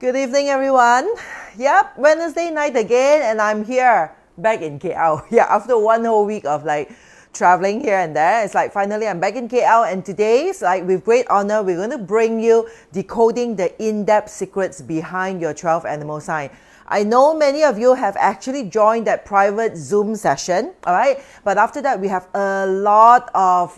Good evening, everyone. Yep, Wednesday night again, and I'm here back in KL. Yeah, after one whole week of traveling here and there, it's like finally I'm back in KL, and today, with great honor, we're going to bring you decoding the in-depth secrets behind your 12 animal sign. I know many of you have actually joined that private Zoom session, all right? But after that, we have a lot of,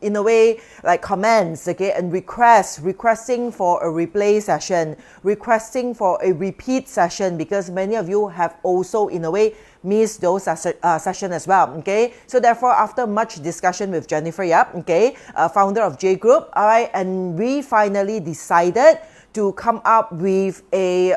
in a way, comments, okay, and requesting for a replay session, requesting for a repeat session, because many of you have also, in a way, missed those session as well, okay? So therefore, after much discussion with Jennifer Yap, okay, founder of J Group, all right, and we finally decided to come up with a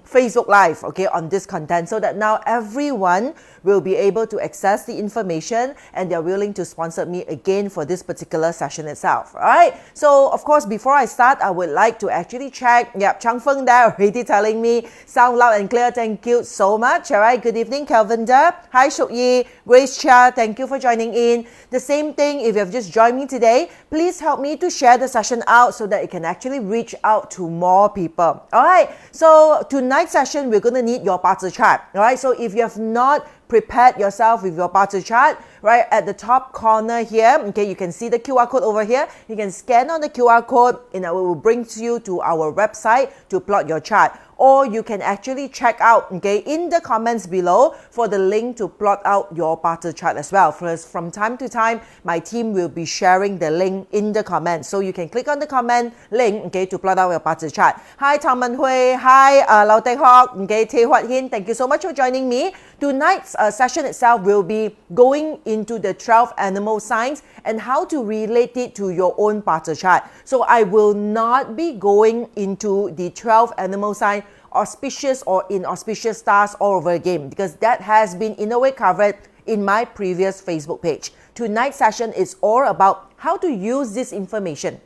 Facebook Live, okay, on this content, so that now everyone will be able to access the information, and they're willing to sponsor me again for this particular session itself. All right. So of course, before I start, I would like to actually check. Yep, Chang Feng there already telling me sound loud and clear. Thank you so much. All right. Good evening, Kelvin there. Hi, Shuk Yi, Grace Chia. Thank you for joining in. The same thing. If you have just joined me today, please help me to share the session out so that it can actually reach out to more people. All right. So tonight's session, we're going to need your Bazi chart. All right. So if you have not prepared yourself with your Bazi chart, right, at the top corner here, okay, you can see the QR code over here. You can scan on the QR code and it will bring you to our website to plot your chart. Or you can actually check out, okay, in the comments below for the link to plot out your Bazi chart as well. First, from time to time, my team will be sharing the link in the comments. So you can click on the comment link, okay, to plot out your Bazi chart. Hi, Tang Man Hui. Hi, Lau Tei Hock. Okay, Tei Huat Hin. Thank you so much for joining me. Tonight's session itself will be going into the 12 animal signs and how to relate it to your own Bazi chart. So I will not be going into the 12 animal signs, auspicious or inauspicious stars all over again, because that has been in a way covered in my previous Facebook page. Tonight's session is all about how to use this information,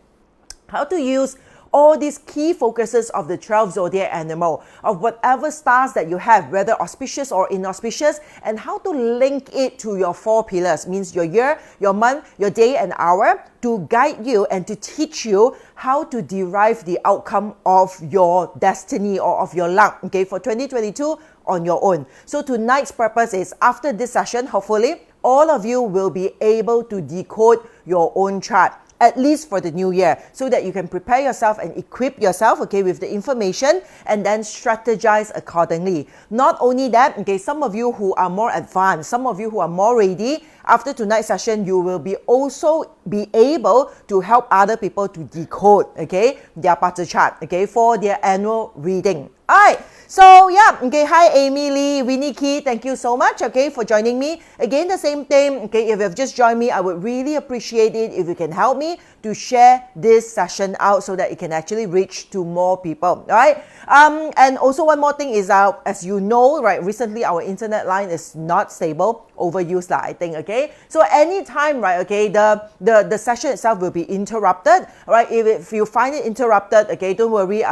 how to use all these key focuses of the 12 zodiac animal, of whatever stars that you have, whether auspicious or inauspicious, and how to link it to your 4 pillars, means your year, your month, your day and hour, to guide you and to teach you how to derive the outcome of your destiny or of your luck, okay, for 2022 on your own. So tonight's purpose is, after this session, hopefully, all of you will be able to decode your own chart, at least for the new year, so that you can prepare yourself and equip yourself, okay, with the information and then strategize accordingly. Not only that, okay, some of you who are more advanced, some of you who are more ready, after tonight's session, you will be also be able to help other people to decode, okay, their Bazi chart, okay, for their annual reading. All right. So yeah, okay, hi Amy Lee, Winnie Key, thank you so much, okay, for joining me. Again, the same thing, okay, if you have just joined me, I would really appreciate it if you can help me to share this session out so that it can actually reach to more people, all right? And also one more thing is, as you know, right, recently our internet line is not stable, overused I think, okay? So anytime, right, okay, the session itself will be interrupted, right? If you find it interrupted, okay, don't worry,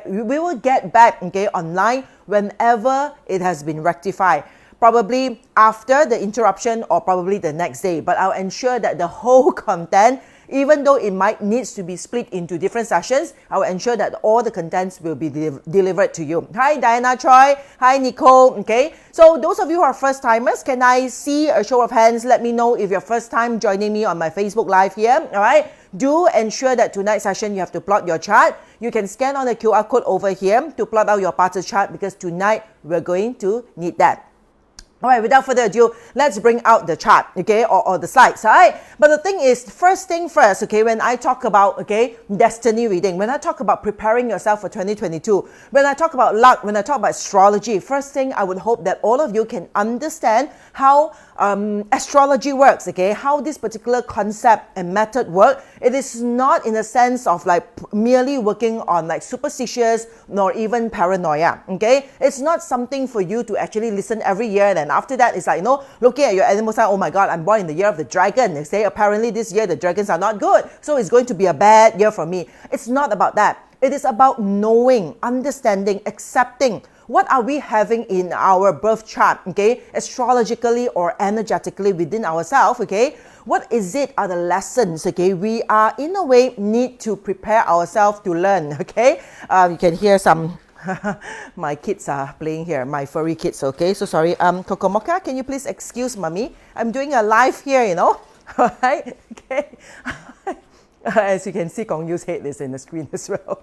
we will get back, okay, online whenever it has been rectified. Probably after the interruption or probably the next day, but I'll ensure that the whole content, even though it might needs to be split into different sessions, I will ensure that all the contents will be delivered to you. Hi Diana Troy, hi Nicole, okay? So those of you who are first timers, can I see a show of hands? Let me know if you're first time joining me on my Facebook Live here, all right? Do ensure that tonight's session you have to plot your chart. You can scan on the QR code over here to plot out your Bazi chart, because tonight we're going to need that. All right, without further ado, let's bring out the chart, okay, or the slides, all right? But the thing is, first thing first, okay, when I talk about, okay, destiny reading, when I talk about preparing yourself for 2022, when I talk about luck, when I talk about astrology, first thing I would hope that all of you can understand how astrology works, okay, how this particular concept and method work. It is not in a sense of merely working on superstitious nor even paranoia, okay? It's not something for you to actually listen every year and after that it's looking at your animal sign, oh my god, I'm born in the year of the dragon. They say apparently this year the dragons are not good, so it's going to be a bad year for me. It's not about that. It is about knowing, understanding, accepting what are we having in our birth chart, okay, astrologically or energetically within ourselves, okay? What is it are the lessons, okay, we are in a way need to prepare ourselves to learn, okay? You can hear some My kids are playing here, my furry kids, okay? So sorry. Coco Mocha, can you please excuse mommy? I'm doing a live here, you know? Alright, okay. As you can see, Gong Yu's head is in the screen as well.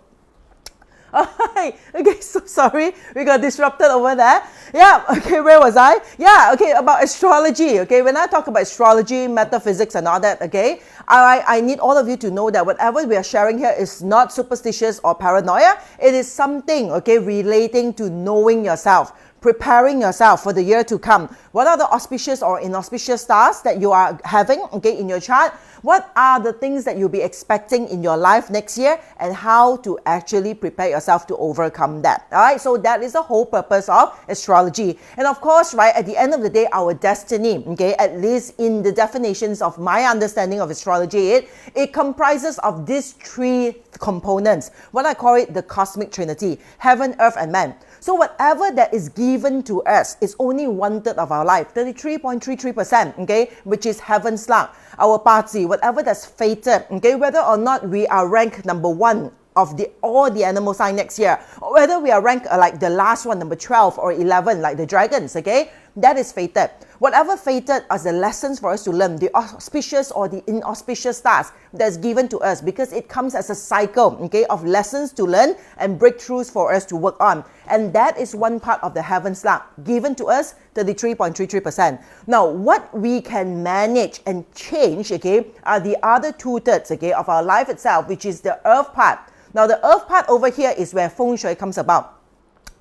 Alright, okay, so sorry, we got disrupted over there. Yeah, okay, where was I? Yeah, okay, about astrology, okay, when I talk about astrology, metaphysics and all that, okay, I need all of you to know that whatever we are sharing here is not superstitious or paranoia. It is something, okay, relating to knowing yourself, preparing yourself for the year to come. What are the auspicious or inauspicious stars that you are having, okay, in your chart? What are the things that you'll be expecting in your life next year, and how to actually prepare yourself to overcome that? All right, so that is the whole purpose of astrology. And of course, right, at the end of the day, our destiny, okay, at least in the definitions of my understanding of astrology, it comprises of these three components. What I call it the cosmic trinity: heaven, earth, and man. So whatever that is given to us is only 1/3 of our life, 33.33%, okay, which is heaven's luck, our party, whatever that's fated, okay, whether or not we are ranked number 1 of all the animal sign next year, or whether we are ranked like the last one, number 12 or 11, like the dragons, okay, that is fated. Whatever fated are the lessons for us to learn, the auspicious or the inauspicious stars that's given to us, because it comes as a cycle, okay, of lessons to learn and breakthroughs for us to work on. And that is one part of the heaven's luck given to us, 33.33%. Now, what we can manage and change, okay, are the other 2/3, okay, of our life itself, which is the earth part. Now, the earth part over here is where feng shui comes about.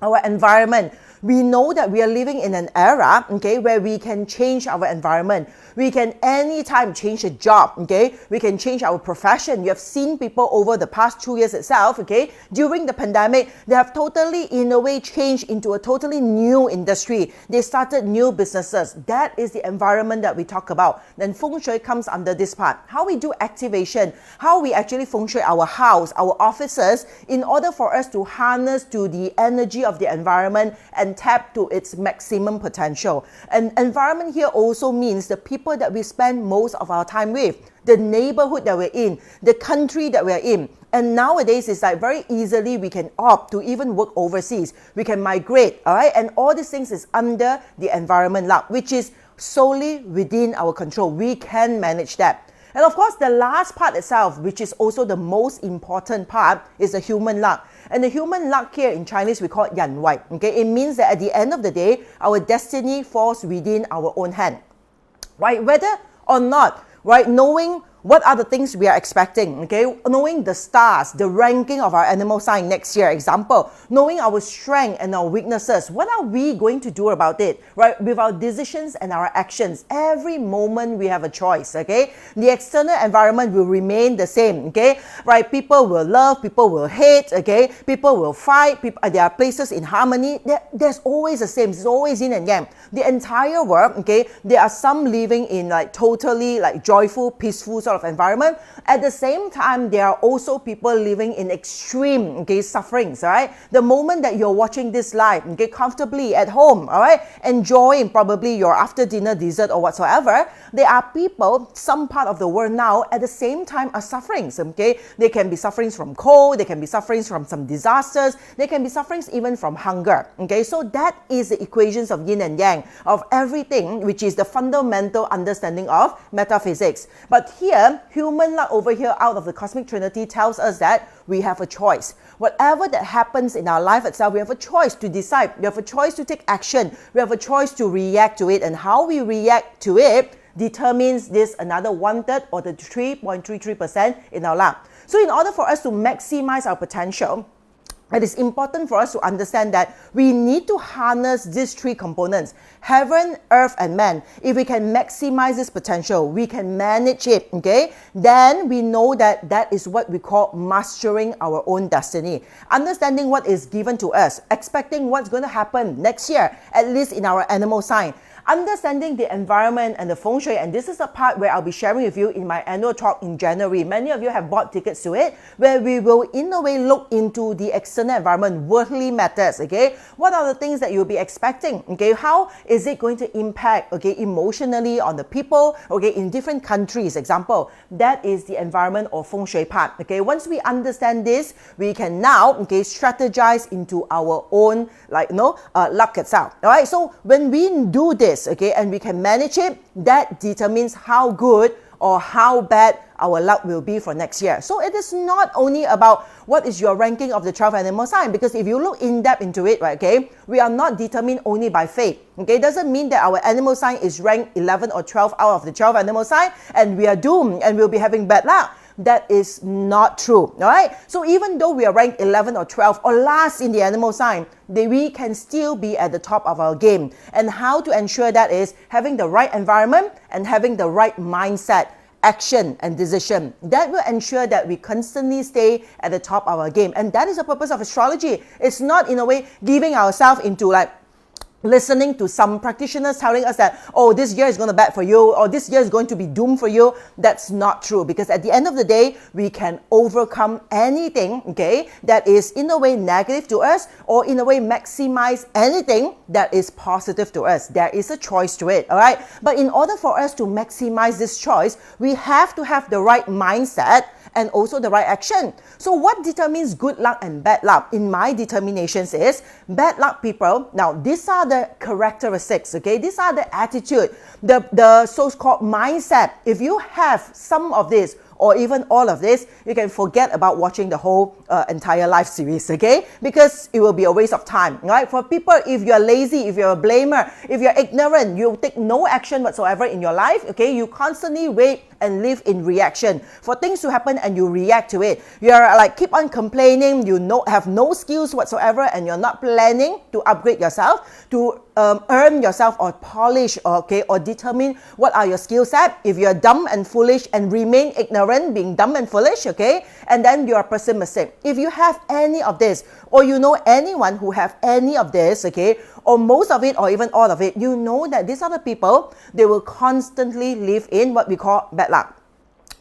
Our environment. We know that we are living in an era, okay, where we can change our environment. We can anytime change a job, okay? We can change our profession. You have seen people over the past 2 years itself, okay? During the pandemic, they have totally, in a way, changed into a totally new industry. They started new businesses. That is the environment that we talk about. Then feng shui comes under this part. How we do activation, how we actually feng shui our house, our offices, in order for us to harness to the energy of the environment and tap to its maximum potential. And environment here also means the people that we spend most of our time with, the neighborhood that we're in, the country that we're in. And nowadays, it's like very easily we can opt to even work overseas. We can migrate, all right? And all these things is under the environment luck, which is solely within our control. We can manage that. And of course, the last part itself, which is also the most important part, is the human luck. And the human luck here in Chinese, we call it Yan Wai. Okay? It means that at the end of the day, our destiny falls within our own hand. Right? Whether or not, right, knowing what are the things we are expecting, okay? Knowing the stars, the ranking of our animal sign next year, example, knowing our strength and our weaknesses, what are we going to do about it, right? With our decisions and our actions, every moment we have a choice, okay? The external environment will remain the same, okay? Right? People will love, people will hate, okay? People will fight, there are places in harmony. There's always the same, it's always yin and yang. The entire world, okay? There are some living in like totally like joyful, peaceful sort of environment. At the same time, there are also people living in extreme, okay, sufferings, all right? The moment that you're watching this live, okay, comfortably at home, all right, enjoying probably your after dinner dessert or whatsoever, there are people, some part of the world now, at the same time are suffering, okay? They can be sufferings from cold, they can be sufferings from some disasters, they can be sufferings even from hunger, okay? So that is the equations of yin and yang, of everything, which is the fundamental understanding of metaphysics. But here, human luck over here out of the cosmic trinity tells us that we have a choice. Whatever that happens in our life itself, we have a choice to decide. We have a choice to take action. We have a choice to react to it. And how we react to it determines this another 1/3 or the 3.33% in our luck. So in order for us to maximize our potential, it is important for us to understand that we need to harness these three components, heaven, earth, and man. If we can maximize this potential, we can manage it, okay? Then we know that that is what we call mastering our own destiny. Understanding what is given to us, expecting what's going to happen next year, at least in our animal sign. understanding the environment and the feng shui, and this is a part where I'll be sharing with you in my annual talk in January. Many of you have bought tickets to it, where we will in a way look into the external environment, worldly matters, okay? What are the things that you'll be expecting, okay? How is it going to impact, okay, emotionally on the people, okay, in different countries, example. That is the environment or feng shui part, okay? Once we understand this, we can now, okay, strategize into our own, luck itself, all right? So when we do this, okay, and we can manage it, that determines how good or how bad our luck will be for next year. So it is not only about what is your ranking of the 12 animal sign, because if you look in depth into it, right, okay, we are not determined only by fate. Okay, it doesn't mean that our animal sign is ranked 11 or 12 out of the 12 animal sign and we are doomed and we'll be having bad luck. That is not true, all right? So even though we are ranked 11 or 12 or last in the animal sign, we can still be at the top of our game. And how to ensure that is having the right environment and having the right mindset, action and decision. That will ensure that we constantly stay at the top of our game. And that is the purpose of astrology. It's not in a way giving ourselves into listening to some practitioners telling us that, oh, this year is going to be bad for you, or this year is going to be doomed for you. That's not true, because at the end of the day, we can overcome anything, okay, that is in a way negative to us, or in a way maximize anything that is positive to us. There is a choice to it, all right? But in order for us to maximize this choice, we have to have the right mindset and also the right action. So what determines good luck and bad luck in my determinations is bad luck people. Now, these are the characteristics, okay? These are the attitude, the so-called mindset. If you have some of this, or even all of this, you can forget about watching the whole entire life series, okay? Because it will be a waste of time, right? For people, if you're lazy, if you're a blamer, if you're ignorant, you take no action whatsoever in your life, okay? You constantly wait and live in reaction for things to happen and you react to it. You're keep on complaining, you have no skills whatsoever, and you're not planning to upgrade yourself, to earn yourself or polish, okay, or determine what are your skill set. If you're dumb and foolish and remain ignorant, being dumb and foolish, okay, and then you're pessimistic. If you have any of this, or you know anyone who have any of this, okay, or most of it, or even all of it, you know that these are the people, they will constantly live in what we call bad luck.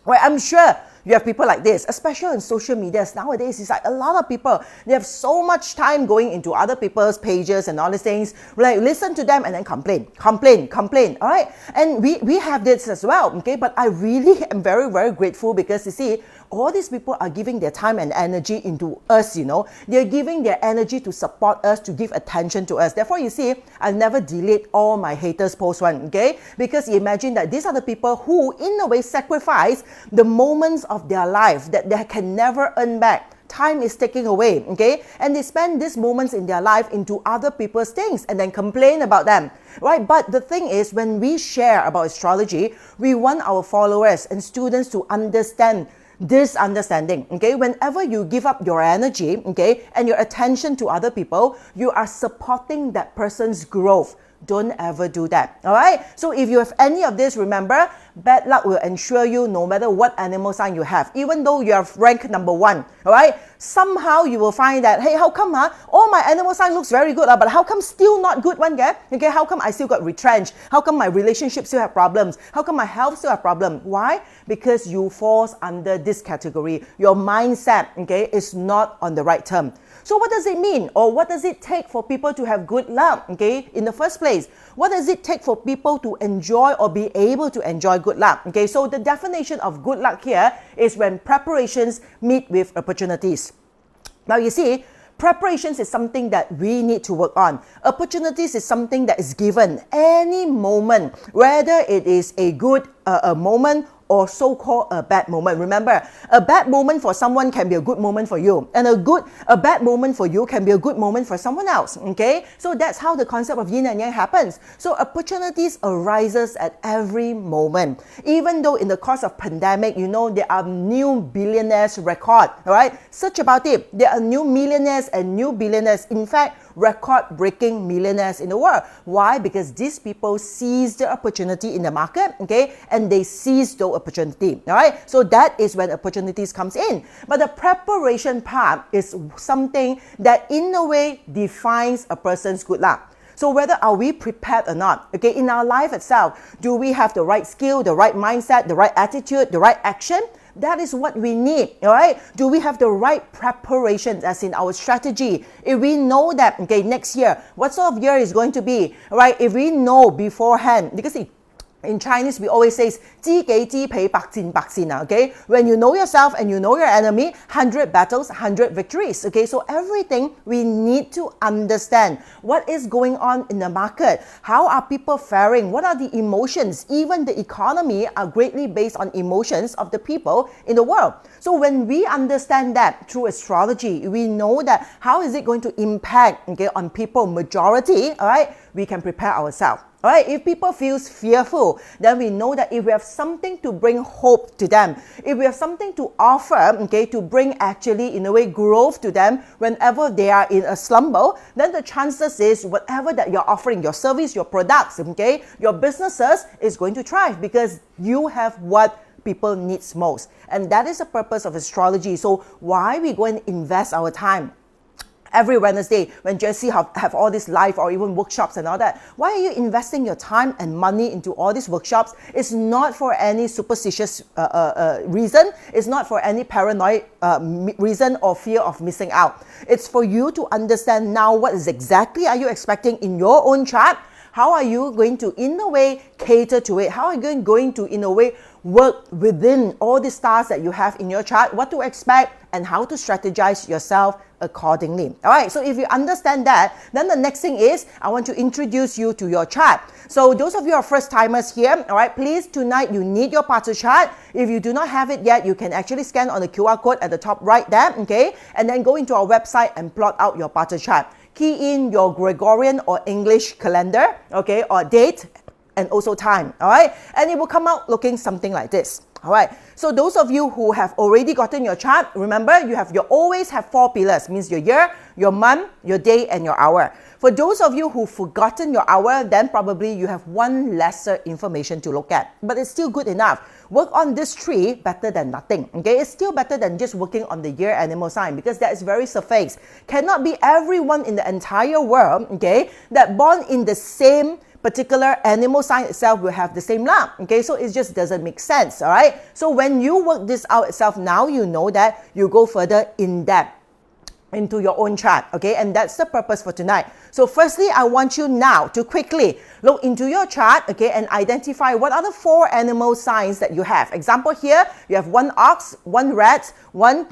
Well, I'm sure you have people like this, especially on social media. Nowadays, it's a lot of people, they have so much time going into other people's pages and all these things. Listen to them and then complain, all right? And we have this as well, okay? But I really am very, very grateful, because you see, all these people are giving their time and energy into us, you know. They're giving their energy to support us, to give attention to us. Therefore, you see, I never delete all my haters post one, okay? Because imagine that these are the people who, in a way, sacrifice the moments of their life that they can never earn back. Time is taking away, okay? And they spend these moments in their life into other people's things and then complain about them, right? But the thing is, when we share about astrology, we want our followers and students to understand this understanding, okay? Whenever you give up your energy, okay, and your attention to other people, you are supporting that person's growth. Don't ever do that, all right? So if you have any of this, remember, bad luck will ensure you no matter what animal sign you have. Even though you are ranked number 1, all right? Somehow you will find that, hey, how come, all my animal sign looks very good, but how come still not good one, okay? How come I still got retrenched? How come my relationship still have problems? How come my health still have problems? Why? Because you falls under this category. Your mindset, okay, is not on the right term. So what does it mean? Or what does it take for people to have good luck, okay, in the first place? What does it take for people to enjoy or be able to enjoy good luck? Okay, so the definition of good luck here is when preparations meet with opportunities. Now you see, preparations is something that we need to work on. Opportunities is something that is given any moment, whether it is a good moment or so-called a bad moment. Remember, a bad moment for someone can be a good moment for you, and a bad moment for you can be a good moment for someone else, okay? So that's how the concept of yin and yang happens. So opportunities arises at every moment. Even though in the course of pandemic, you know, there are new billionaires record, all right? Search about it. There are new millionaires and new billionaires. In fact, record-breaking millionaires in the world. Why? Because these people seize the opportunity in the market, okay? And they seize the opportunity, all right? So that is when opportunities comes in. But the preparation part is something that in a way defines a person's good luck. So whether are we prepared or not, okay, in our life itself, do we have the right skill, the right mindset, the right attitude, the right action? That is what we need, all right? Do we have the right preparations, as in our strategy? If we know that, okay, next year, what sort of year is going to be, right? If we know beforehand, because in Chinese, we always say, 知己知彼，百戰百勝, okay? When you know yourself and you know your enemy, 100 battles, 100 victories, okay? So everything we need to understand. What is going on in the market? How are people faring? What are the emotions? Even the economy are greatly based on emotions of the people in the world. So when we understand that through astrology, we know that how is it going to impact, okay, on people, majority, all right? We can prepare ourselves. All right, if people feel fearful, then we know that if we have something to bring hope to them, if we have something to offer, okay, to bring actually, in a way, growth to them whenever they are in a slumber, then the chances is whatever that you're offering, your service, your products, okay, your businesses is going to thrive because you have what people needs most. And that is the purpose of astrology. So why we go and invest our time? Every Wednesday, when Jessie have all this live or even workshops and all that, why are you investing your time and money into all these workshops? It's not for any superstitious reason. It's not for any paranoid reason or fear of missing out. It's for you to understand now what is exactly are you expecting in your own chart. How are you going to, in a way, cater to it? How are you going to, in a way, work within all the stars that you have in your chart, what to expect, and how to strategize yourself accordingly. All right, so if you understand that, then the next thing is I want to introduce you to your chart. So those of you who are first timers here, all right, please, tonight you need your Pata chart. If you do not have it yet, you can actually scan on the QR code at the top right there, okay, and then go into our website and plot out your Pata chart. Key in your Gregorian or English calendar, okay, or date, and also time, all right? And it will come out looking something like this, all right? So those of you who have already gotten your chart, remember you always have 4 pillars, means your year, your month, your day, and your hour. For those of you who've forgotten your hour, then probably you have one lesser information to look at, but it's still good enough. Work on this tree better than nothing, okay? It's still better than just working on the year animal sign because that is very surface. Cannot be everyone in the entire world, okay, that born in the same particular animal sign itself will have the same luck, okay? So it just doesn't make sense, all right? So when you work this out itself, now you know that you go further in depth into your own chart, okay? And that's the purpose for tonight. So firstly, I want you now to quickly look into your chart, okay, and identify what are the 4 animal signs that you have. Example here, you have 1 ox, 1 rat, one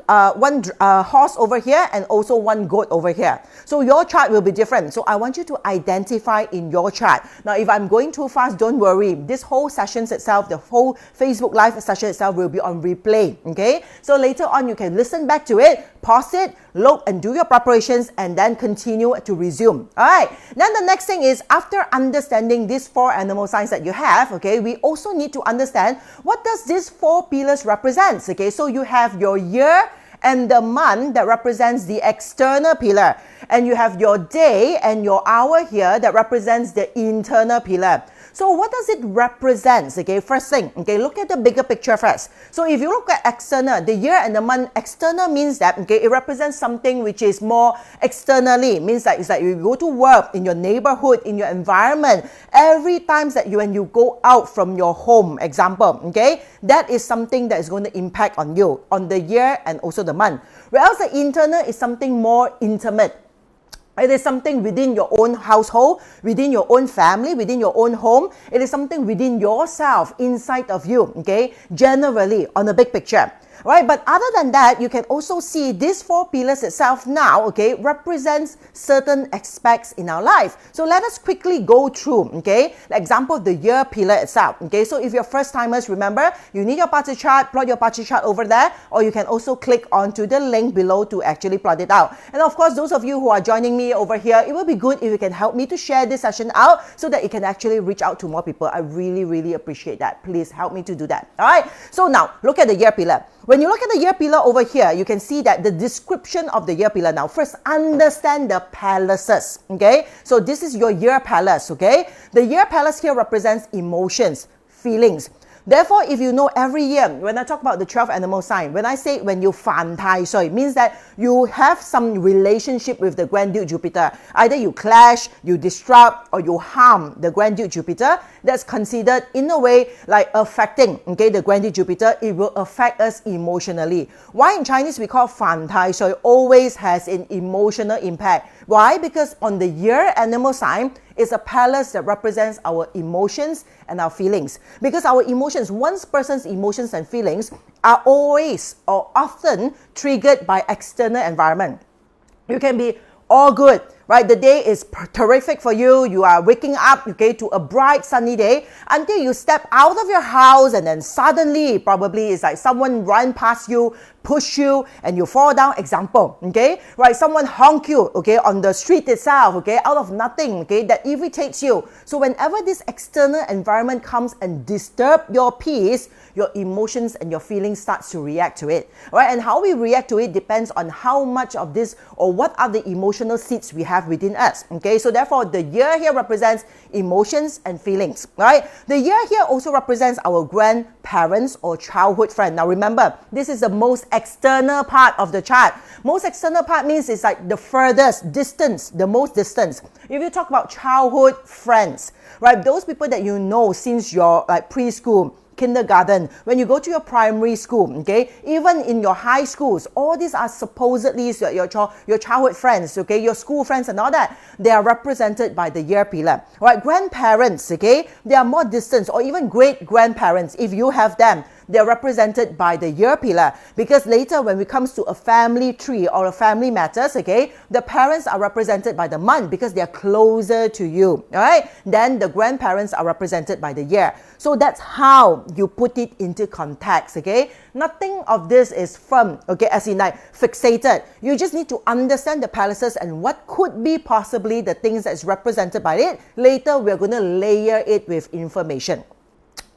horse over here, and also 1 goat over here. So your chart will be different. So I want you to identify in your chart. Now, if I'm going too fast, don't worry. This whole session itself, the whole Facebook Live session itself will be on replay, okay? So later on, you can listen back to it, pause it, look and do your preparations, and then continue to resume. All right. Then the next thing is, after understanding these 4 animal signs that you have, okay, we also need to understand what does these 4 pillars represent. Okay, so you have your year and the month that represents the external pillar, and you have your day and your hour here that represents the internal pillar. So what does it represent? Okay, first thing, okay, look at the bigger picture first. So if you look at external, the year and the month, external means that, okay, it represents something which is more externally, means that it's like you go to work, in your neighborhood, in your environment, every time that when you go out from your home, example, okay, that is something that is going to impact on you, on the year and also the month. Whereas the internal is something more intimate. It is something within your own household, within your own family, within your own home. It is something within yourself, inside of you, okay? Generally, on the big picture. Right, but other than that, you can also see these 4 pillars itself now, okay, represents certain aspects in our life. So let us quickly go through, okay, the example of the year pillar itself, okay. So if you're first timers, remember, you need your Pata chart, plot your Pata chart over there, or you can also click onto the link below to actually plot it out. And of course, those of you who are joining me over here, it will be good if you can help me to share this session out so that it can actually reach out to more people. I really, really appreciate that. Please help me to do that. All right. So now, look at the year pillar. When you look at the year pillar over here, you can see that the description of the year pillar now. First, understand the palaces, okay? So this is your year palace, okay? The year palace here represents emotions, feelings. Therefore, if you know every year, when I talk about the 12 animal sign, when I say when you 犯太歲, it means that you have some relationship with the Grand Duke Jupiter. Either you clash, you disrupt, or you harm the Grand Duke Jupiter. That's considered in a way like affecting, okay, the Grand Duke Jupiter. It will affect us emotionally. Why in Chinese we call 犯太歲, always has an emotional impact. Why? Because on the year animal sign, it's a palace that represents our emotions and our feelings. Because our emotions, one person's emotions and feelings are always or often triggered by external environment. You can be all good, right? The day is terrific for you. You are waking up, okay, to a bright sunny day until you step out of your house, and then suddenly probably it's like someone run past you, push you, and you fall down. Example, okay, right? Someone honk you, okay, on the street itself, okay, out of nothing, okay, that irritates you. So whenever this external environment comes and disturb your peace, your emotions and your feelings starts to react to it, right? And how we react to it depends on how much of this or what are the emotional seeds we have within us, okay? So therefore, the year here represents emotions and feelings, right? The year here also represents our grandparents or childhood friend. Now remember, this is the most external part of the chart. Most external part means it's like the furthest distance, the most distance. If you talk about childhood friends, right, those people that you know since your like preschool, kindergarten, when you go to your primary school, okay, even in your high schools, all these are supposedly your childhood friends, okay, your school friends and all that. They are represented by the year pillar, right? Grandparents, okay, they are more distant, or even great grandparents, if you have them, they're represented by the year pillar, because later when it comes to a family tree or a family matters, okay, the parents are represented by the month because they're closer to you, all right? Then the grandparents are represented by the year. So that's how you put it into context, okay? Nothing of this is firm, okay, as in like fixated. You just need to understand the palaces and what could be possibly the things that's represented by it. Later, we're going to layer it with information.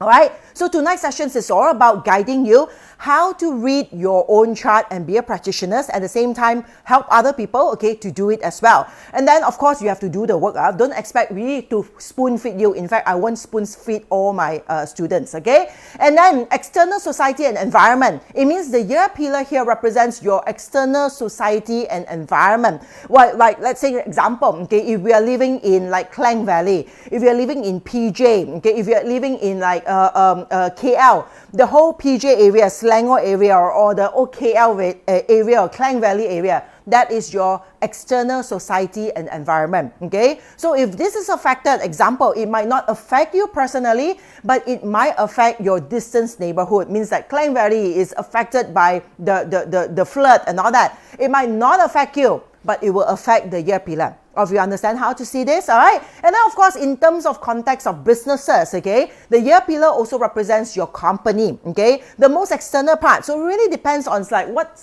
Alright, so tonight's sessions is all about guiding you how to read your own chart and be a practitioner, at the same time help other people, okay, to do it as well. And then of course you have to do the work. Don't expect me to spoon feed you. In fact, I won't spoon feed all my students, okay? And then external society and environment. It means the year pillar here represents your external society and environment. Well, like let's say example, okay, if we are living in like Klang Valley, if you're living in PJ, okay, if you're living in like KL, the whole PJ area, Selangor area, or the KL area or Klang Valley area, that is your external society and environment, okay? So if this is affected, example, it might not affect you personally, but it might affect your distance neighborhood. Means that Klang Valley is affected by the flood and all that. It might not affect you, but it will affect the year pillar. If you understand how to see this, all right? And now, of course, in terms of context of businesses, okay, the year pillar also represents your company, okay, the most external part. So it really depends on like what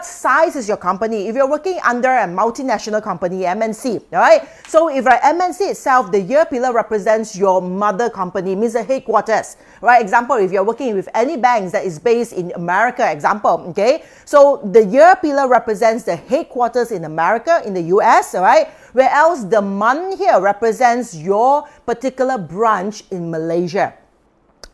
size is your company. If you're working under a multinational company, MNC, all right? So if an MNC itself, the year pillar represents your mother company, means the headquarters, right? Example, if you're working with any banks that is based in America, example, okay? So the year pillar represents the headquarters in America, in the US, all right? Where else the month here represents your particular branch in Malaysia.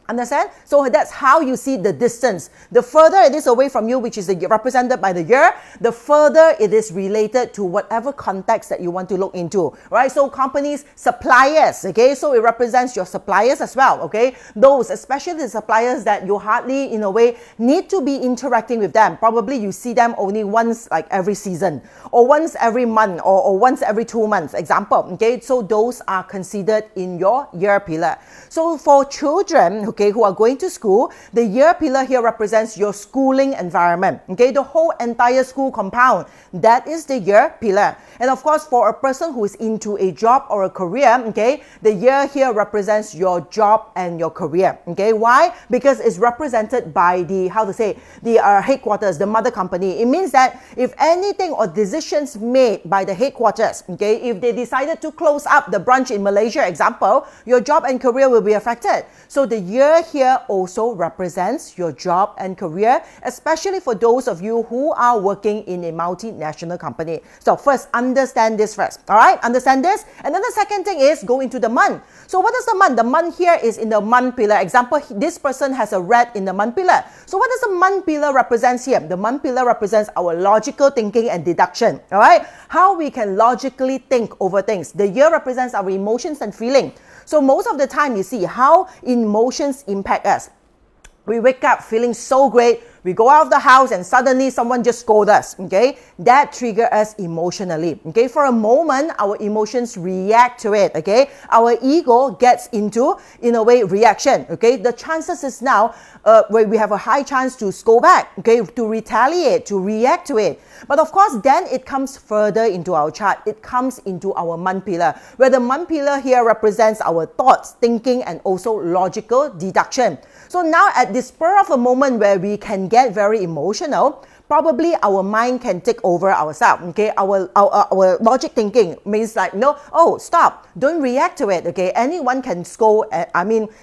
Understand? So that's how you see the distance. The further it is away from you, which is represented by the year, the further it is related to whatever context that you want to look into, right? So companies, suppliers, okay? So it represents your suppliers as well, okay? Those, especially the suppliers that you hardly, in a way, need to be interacting with them. Probably you see them only once, like every season, or once every month, or once every 2 months, example, okay? So those are considered in your year pillar. So for children, okay, who are going to school, the year pillar here represents your schooling environment, okay, the whole entire school compound. That is the year pillar. And of course, for a person who is into a job or a career, okay, the year here represents your job and your career, okay. Why? Because it's represented by the, the headquarters, the mother company. It means that if anything or decisions made by the headquarters, okay, if they decided to close up the branch in Malaysia, example, your job and career will be affected. So the year year here also represents your job and career, especially for those of you who are working in a multinational company. So first, understand this first. All right, understand this. And then the second thing is go into the month. So what is the month? The month here is in the month pillar. Example, this person has a red in the month pillar. So what does the month pillar represents here? The month pillar represents our logical thinking and deduction. All right, how we can logically think over things. The year represents our emotions and feeling. So most of the time you see how emotions impact us. We wake up feeling so great. We go out of the house and suddenly someone just scolds us, okay? That triggers us emotionally, okay? For a moment, our emotions react to it, okay? Our ego gets into, in a way, reaction, okay? The chances is now, where we have a high chance to scold back, okay? To retaliate, to react to it. But of course, then it comes further into our chart. It comes into our month pillar, where the month pillar here represents our thoughts, thinking, and also logical deduction. So now at this spur of a moment where we can get very emotional, probably our mind can take over ourselves, okay? Our logic thinking means like, no, oh, stop, don't react to it, okay? Anyone can scold,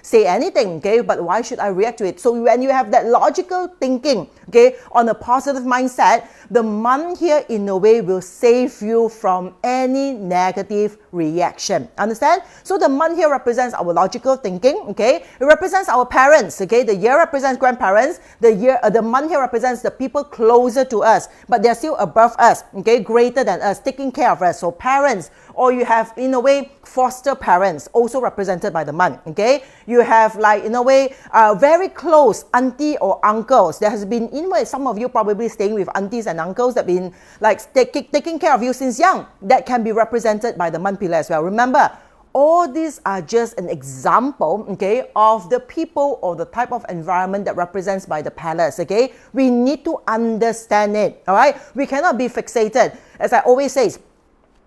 say anything, okay? But why should I react to it? So when you have that logical thinking, okay, on a positive mindset, the month here in a way will save you from any negative reaction. Understand? So the month here represents our logical thinking, okay? It represents our parents, okay? The year represents grandparents. The month here represents the people closer to us, but they're still above us, okay? Greater than us, taking care of us. So parents, or you have, in a way, foster parents, also represented by the month, okay? You have, like, in a way, very close auntie or uncles. There has been, in a way, some of you probably staying with aunties and uncles that have been, like, taking care of you since young. That can be represented by the month pillar as well. Remember, all these are just an example, okay, of the people or the type of environment that represents by the palace, okay? We need to understand it, all right? We cannot be fixated. As I always say,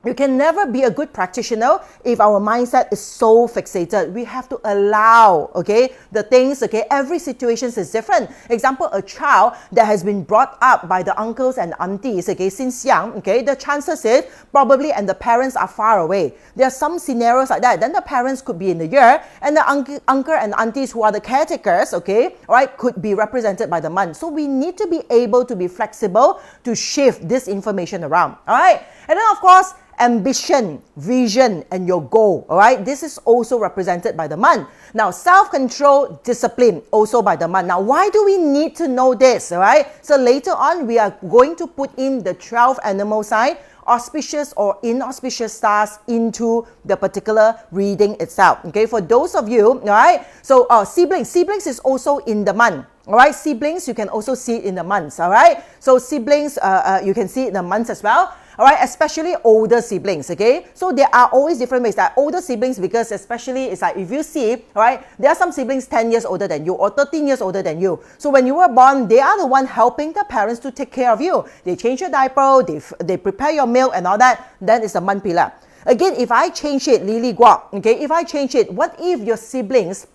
you can never be a good practitioner if our mindset is so fixated. We have to allow, okay, the things, okay, every situation is different. Example, a child that has been brought up by the uncles and aunties, okay, since young, okay, the chances is probably, and the parents are far away. There are some scenarios like that. Then the parents could be in the year, and the uncle and aunties who are the caretakers, okay, all right, could be represented by the month. So we need to be able to be flexible to shift this information around, all right? And then, of course, ambition, vision, and your goal, all right? This is also represented by the month. Now, self-control, discipline, also by the month. Now, why do we need to know this, all right? So later on, we are going to put in the 12 animal sign, auspicious or inauspicious stars into the particular reading itself, okay? For those of you, all right? So, siblings is also in the month. All right, siblings, you can also see it in the months, all right? So siblings, you can see it in the months as well. All right, especially older siblings, okay? So there are always different ways that older siblings, because especially it's like if you see, all right, there are some siblings 10 years older than you or 13 years older than you. So when you were born, they are the one helping the parents to take care of you. They change your diaper, they prepare your meal and all that. Then it's a month pillar. Again, if I change it, Lily Guak, okay? If I change it, what if your siblings,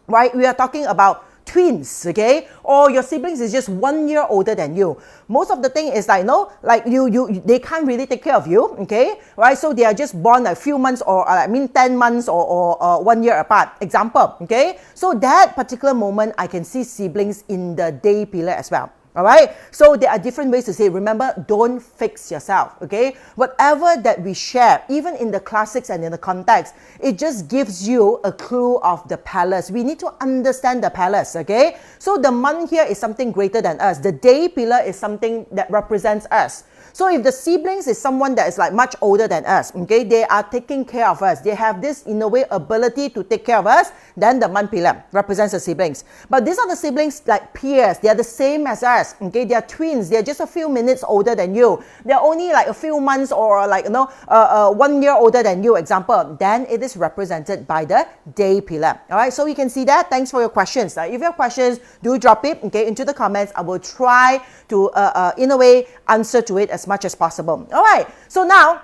right, we are talking about twins, okay, or your siblings is just 1 year older than you. Most of the thing is like, no, like they can't really take care of you, okay, right? So they are just born a few months or 10 months or 1 year apart. Example, okay. So that particular moment, I can see siblings in the day pillar as well. All right, so there are different ways to say, remember, don't fix yourself, okay? Whatever that we share, even in the classics and in the context, it just gives you a clue of the palace. We need to understand the palace, okay? So the month here is something greater than us. The day pillar is something that represents us. So if the siblings is someone that is like much older than us, okay, they are taking care of us. They have this, in a way, ability to take care of us. Then the month pillar represents the siblings. But these are the siblings like peers. They are the same as us, okay? They are twins. They are just a few minutes older than you. They are only like a few months or 1 year older than you, example. Then it is represented by the day pillar. All right, so you can see that. Thanks for your questions. If you have questions, do drop it, okay, into the comments. I will try to, in a way, answer to it as much as possible. All right, so now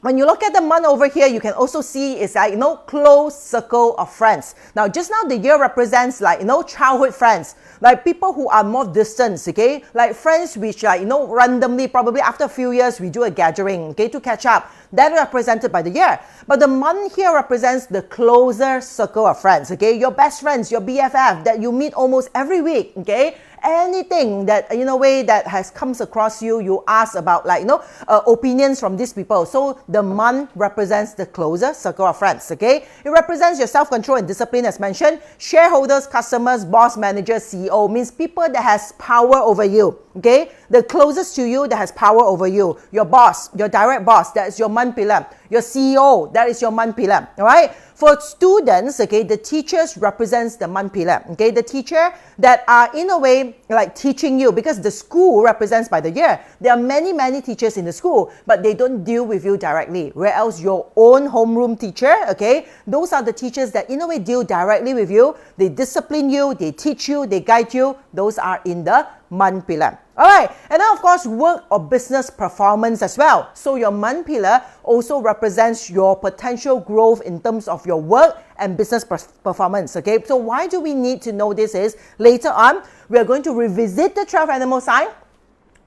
When you look at the month over here, you can also see it's like, close circle of friends. Now, just now the year represents like, childhood friends, like people who are more distant, okay? Like friends which like, randomly, probably after a few years, we do a gathering, okay, to catch up. That is represented by the year. But the month here represents the closer circle of friends, okay? Your best friends, your BFF that you meet almost every week, okay? Anything that, in a way, that has comes across you, you ask about like, opinions from these people. So the month represents the closer circle of friends, okay? It represents your self-control and discipline as mentioned. Shareholders, customers, boss, manager, CEO means people that has power over you, okay? The closest to you that has power over you. Your boss, your direct boss, that is your month pillar. Your CEO, that is your month pillar, all right? For students, okay, the teachers represents the month pillar, okay? The teacher that are in a way like teaching you, because the school represents by the year. There are many, many teachers in the school, but they don't deal with you directly. Whereas your own homeroom teacher, okay, those are the teachers that in a way deal directly with you. They discipline you, they teach you, they guide you. Those are in the month pillar. All right, and then of course work or business performance as well. So your month pillar also represents your potential growth in terms of your work and business performance, okay? So why do we need to know this is later on we are going to revisit the 12 animal sign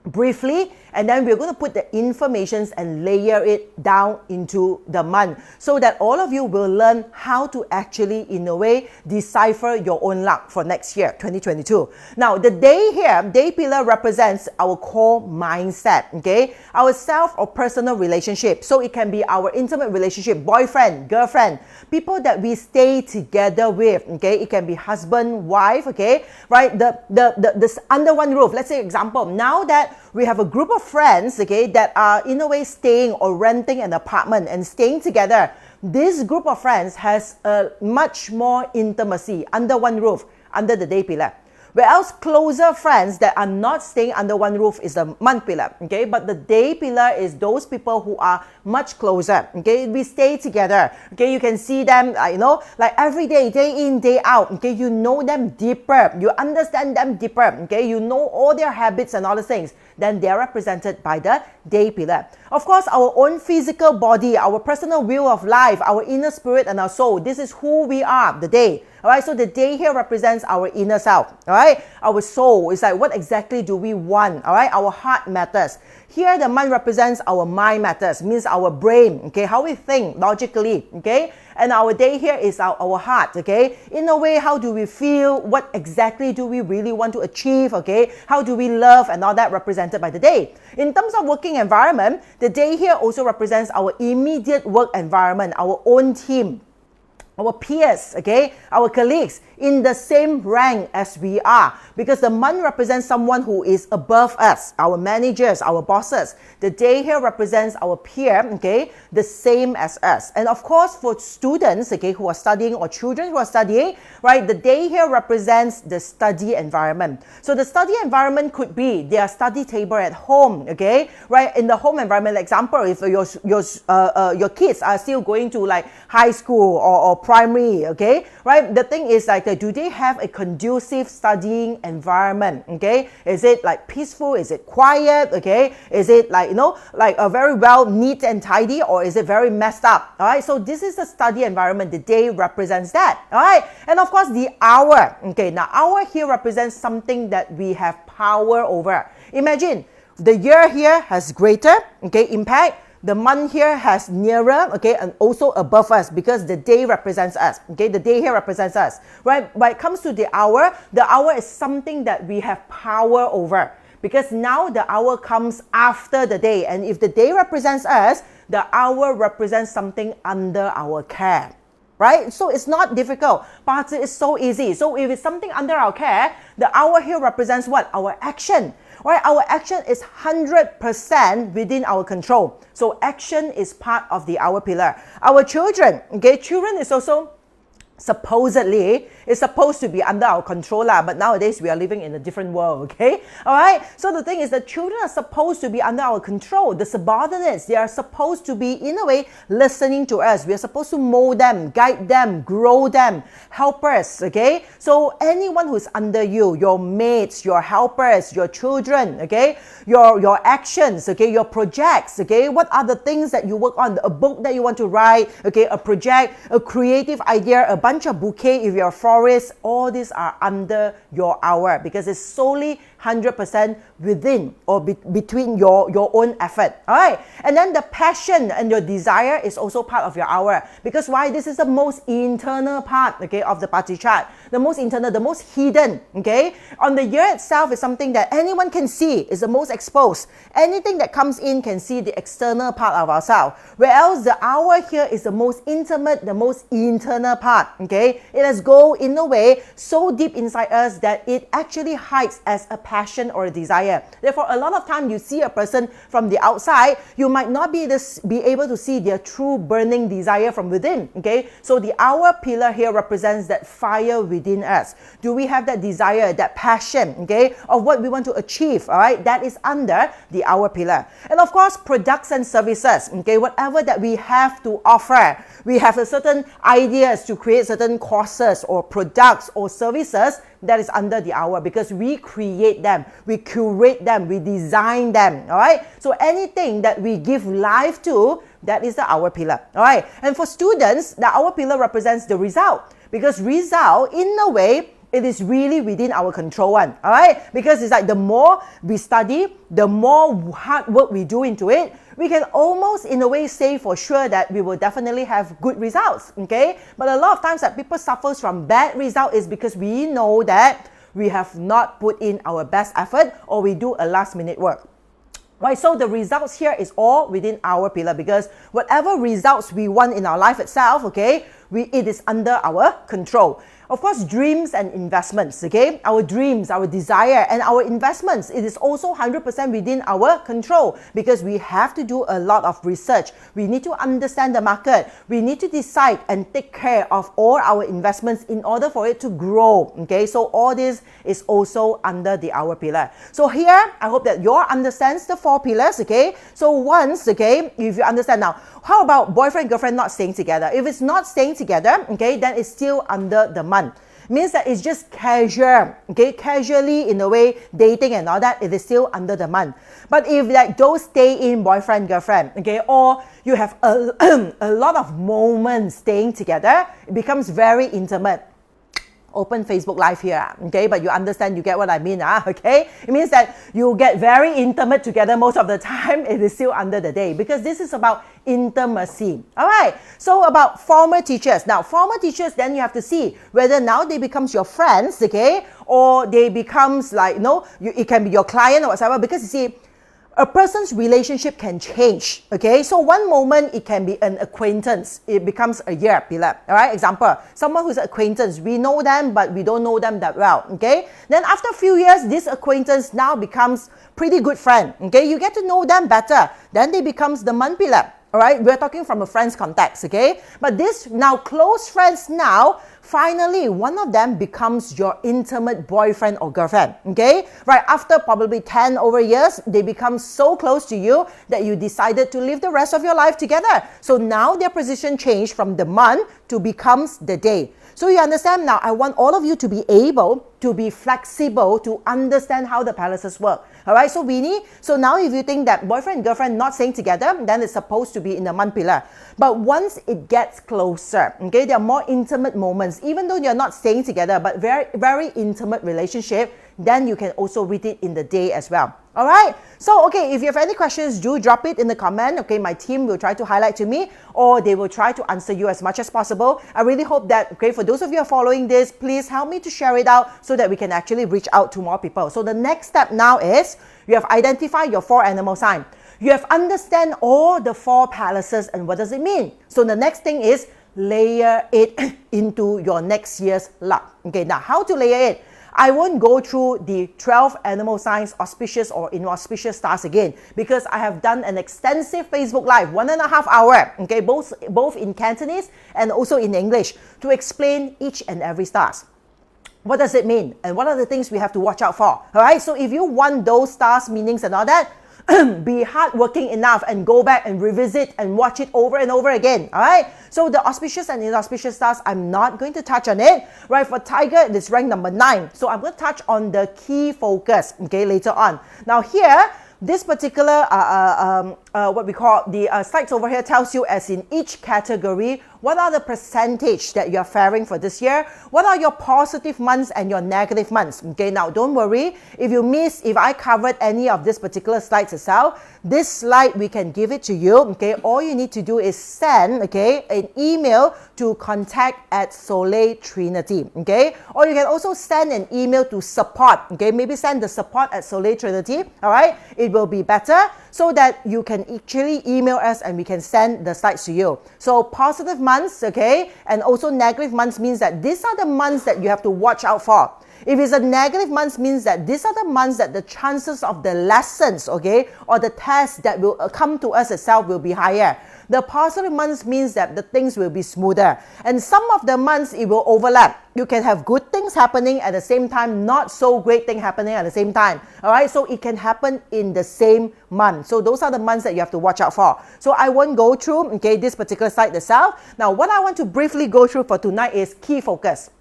briefly, and then we're going to put the informations and layer it down into the month so that all of you will learn how to actually, in a way, decipher your own luck for next year, 2022. Now, the day here, day pillar represents our core mindset, okay? Our self or personal relationship. So it can be our intimate relationship, boyfriend, girlfriend, people that we stay together with, okay? It can be husband, wife, okay? Right? The under one roof. Let's say example, now that we have a group of friends, okay, that are in a way staying or renting an apartment and staying together. This group of friends has a much more intimacy under one roof, under the day pillar. Whereas closer friends that are not staying under one roof is the month pillar, okay? But the day pillar is those people who are much closer, okay? We stay together, okay? You can see them, like every day, day in, day out, okay? You know them deeper, you understand them deeper, okay? You know all their habits and all the things. Then they are represented by the day pillar. Of course, our own physical body, our personal will of life, our inner spirit and our soul. This is who we are, the day. All right, so the day here represents our inner self. All right, our soul is like what exactly do we want? All right, our heart matters. Here, the month represents our mind matters, means our brain, okay, how we think logically, okay? And our day here is our heart, okay? In a way, how do we feel? What exactly do we really want to achieve, okay? How do we love and all that represented by the day? In terms of working environment, the day here also represents our immediate work environment, our own team, our peers, okay, our colleagues in the same rank as we are, because the month represents someone who is above us, our managers, our bosses. The day here represents our peer, okay, the same as us. And of course, for students, okay, who are studying or children who are studying, right, the day here represents the study environment. So the study environment could be their study table at home, okay, right, in the home environment. Example, if your kids are still going to like high school or primary, okay, right, the thing is like, do they have a conducive studying environment, okay? Is it like peaceful? Is it quiet, okay? Is it like, like a very well neat and tidy, or is it very messed up? All right, so this is the study environment. The day represents that, all right? And of course, the hour, okay, now hour here represents something that we have power over. Imagine, the year here has greater, okay, impact. The month here has nearer, okay, and also above us, because the day represents us, okay? The day here represents us, right? When it comes to the hour is something that we have power over, because now the hour comes after the day. And if the day represents us, the hour represents something under our care, right? So it's not difficult, but it's so easy. So if it's something under our care, the hour here represents what? Our action. Right, our action is 100% within our control. So action is part of the hour pillar. Our children, okay, children is also supposedly it's supposed to be under our control but nowadays we are living in a different world, okay? All right, so the thing is the children are supposed to be under our control. The subordinates, they are supposed to be in a way listening to us. We are supposed to mold them, guide them, grow them, helpers, okay? So anyone who's under you, your mates, your helpers, your children, okay, your actions, okay, your projects, okay, what are the things that you work on, a book that you want to write, okay, a project, a creative idea, a bunch of bouquet if you're a florist, all these are under your hour because it's solely 100% within or between your own effort. All right, and then the passion and your desire is also part of your hour, because why? This is the most internal part, okay, of the party chart. The most internal, the most hidden, okay? On the year itself is something that anyone can see, is the most exposed. Anything that comes in can see the external part of ourselves, whereas the hour here is the most intimate, the most internal part, okay? It has go in a way so deep inside us that it actually hides as a passion or a desire. Therefore, a lot of time you see a person from the outside, you might not be able to see their true burning desire from within, okay? So the hour pillar here represents that fire within us. Do we have that desire, that passion, okay, of what we want to achieve, all right? That is under the hour pillar. And of course, products and services, okay, whatever that we have to offer. We have a certain ideas to create certain courses or products or services that is under the hour because we create them, we curate them, we design them, all right? So anything that we give life to, that is the hour pillar, all right? And for students, the hour pillar represents the result, because result, in a way, it is really within our control one, all right? Because it's like the more we study, the more hard work we do into it, we can almost in a way say for sure that we will definitely have good results, okay? But a lot of times that people suffers from bad result is because we know that we have not put in our best effort or we do a last minute work. Right, so the results here is all within our pillar, because whatever results we want in our life itself, okay, it is under our control. Of course, dreams and investments, okay? Our dreams, our desire, and our investments, it is also 100% within our control, because we have to do a lot of research. We need to understand the market. We need to decide and take care of all our investments in order for it to grow, okay? So all this is also under the hour pillar. So here, I hope that you all understands the 4 pillars, okay? So once, okay, if you understand now, how about boyfriend, girlfriend not staying together? If it's not staying together, okay, then it's still under the month. Means that it's just casual, okay, casually in a way, dating and all that, it is still under the month. But if like those stay in boyfriend, girlfriend, okay, or you have a lot of moments staying together, it becomes very intimate. Open Facebook Live here, okay, but you understand, you get what I mean, okay? It means that you get very intimate together most of the time. It is still under the day, because this is about intimacy. All right, so about former teachers. Now, former teachers, then you have to see whether now they becomes your friends, okay, or they becomes like, it can be your client or whatever, because you see, a person's relationship can change, okay? So one moment it can be an acquaintance. It becomes a year pillar, all right? Example, someone who's an acquaintance. We know them, but we don't know them that well, okay? Then after a few years, this acquaintance now becomes pretty good friend, okay? You get to know them better. Then they becomes the month pillar, all right? We're talking from a friend's context, okay? But this now close friends now, finally, one of them becomes your intimate boyfriend or girlfriend, okay? Right, after probably 10 over years, they become so close to you that you decided to live the rest of your life together. So now their position changed from the month to becomes the day. So you understand now, I want all of you to be able to be flexible, to understand how the palaces work. All right, so now if you think that boyfriend and girlfriend not staying together, then it's supposed to be in the month pillar. But once it gets closer, okay, there are more intimate moments, even though you're not staying together, but very, very intimate relationship, then you can also read it in the day as well. All right, so okay, if you have any questions, do drop it in the comment. Okay, my team will try to highlight to me, or they will try to answer you as much as possible. I really hope that, okay, for those of you who are following this, please help me to share it out so that we can actually reach out to more people. So the next step now is you have identified your 4 animal sign. You have understand all the 4 palaces and what does it mean. So the next thing is layer it into your next year's luck. Okay, now how to layer it? I won't go through the 12 animal signs, auspicious or inauspicious stars again, because I have done an extensive Facebook Live, 1.5 hours, okay, both in Cantonese and also in English, to explain each and every stars. What does it mean? And what are the things we have to watch out for? All right, so if you want those stars, meanings and all that, be hardworking enough and go back and revisit and watch it over and over again. All right, so the auspicious and inauspicious stars, I'm not going to touch on it. Right, for Tiger, it's ranked number 9. So I'm going to touch on the key focus, okay, later on. Now here, this particular, what we call the slides over here tells you as in each category, what are the percentage that you're faring for this year? What are your positive months and your negative months? Okay, now don't worry. If I covered any of this particular slides itself, this slide, we can give it to you. Okay, all you need to do is send, okay, an email to contact@Soleil Trinity. Okay, or you can also send an email to support. Okay, maybe send the support@Soleil Trinity. All right, it will be better so that you can actually email us and we can send the slides to you. So positive months, okay, and also negative months means that these are the months that you have to watch out for. If it's a negative months, means that these are the months that the chances of the lessons, okay, or the tests that will come to us itself will be higher. The positive months means that the things will be smoother. And some of the months, it will overlap. You can have good things happening at the same time, not so great thing happening at the same time. All right, so it can happen in the same month. So those are the months that you have to watch out for. So I won't go through, okay, this particular slide itself. Now, what I want to briefly go through for tonight is key focus.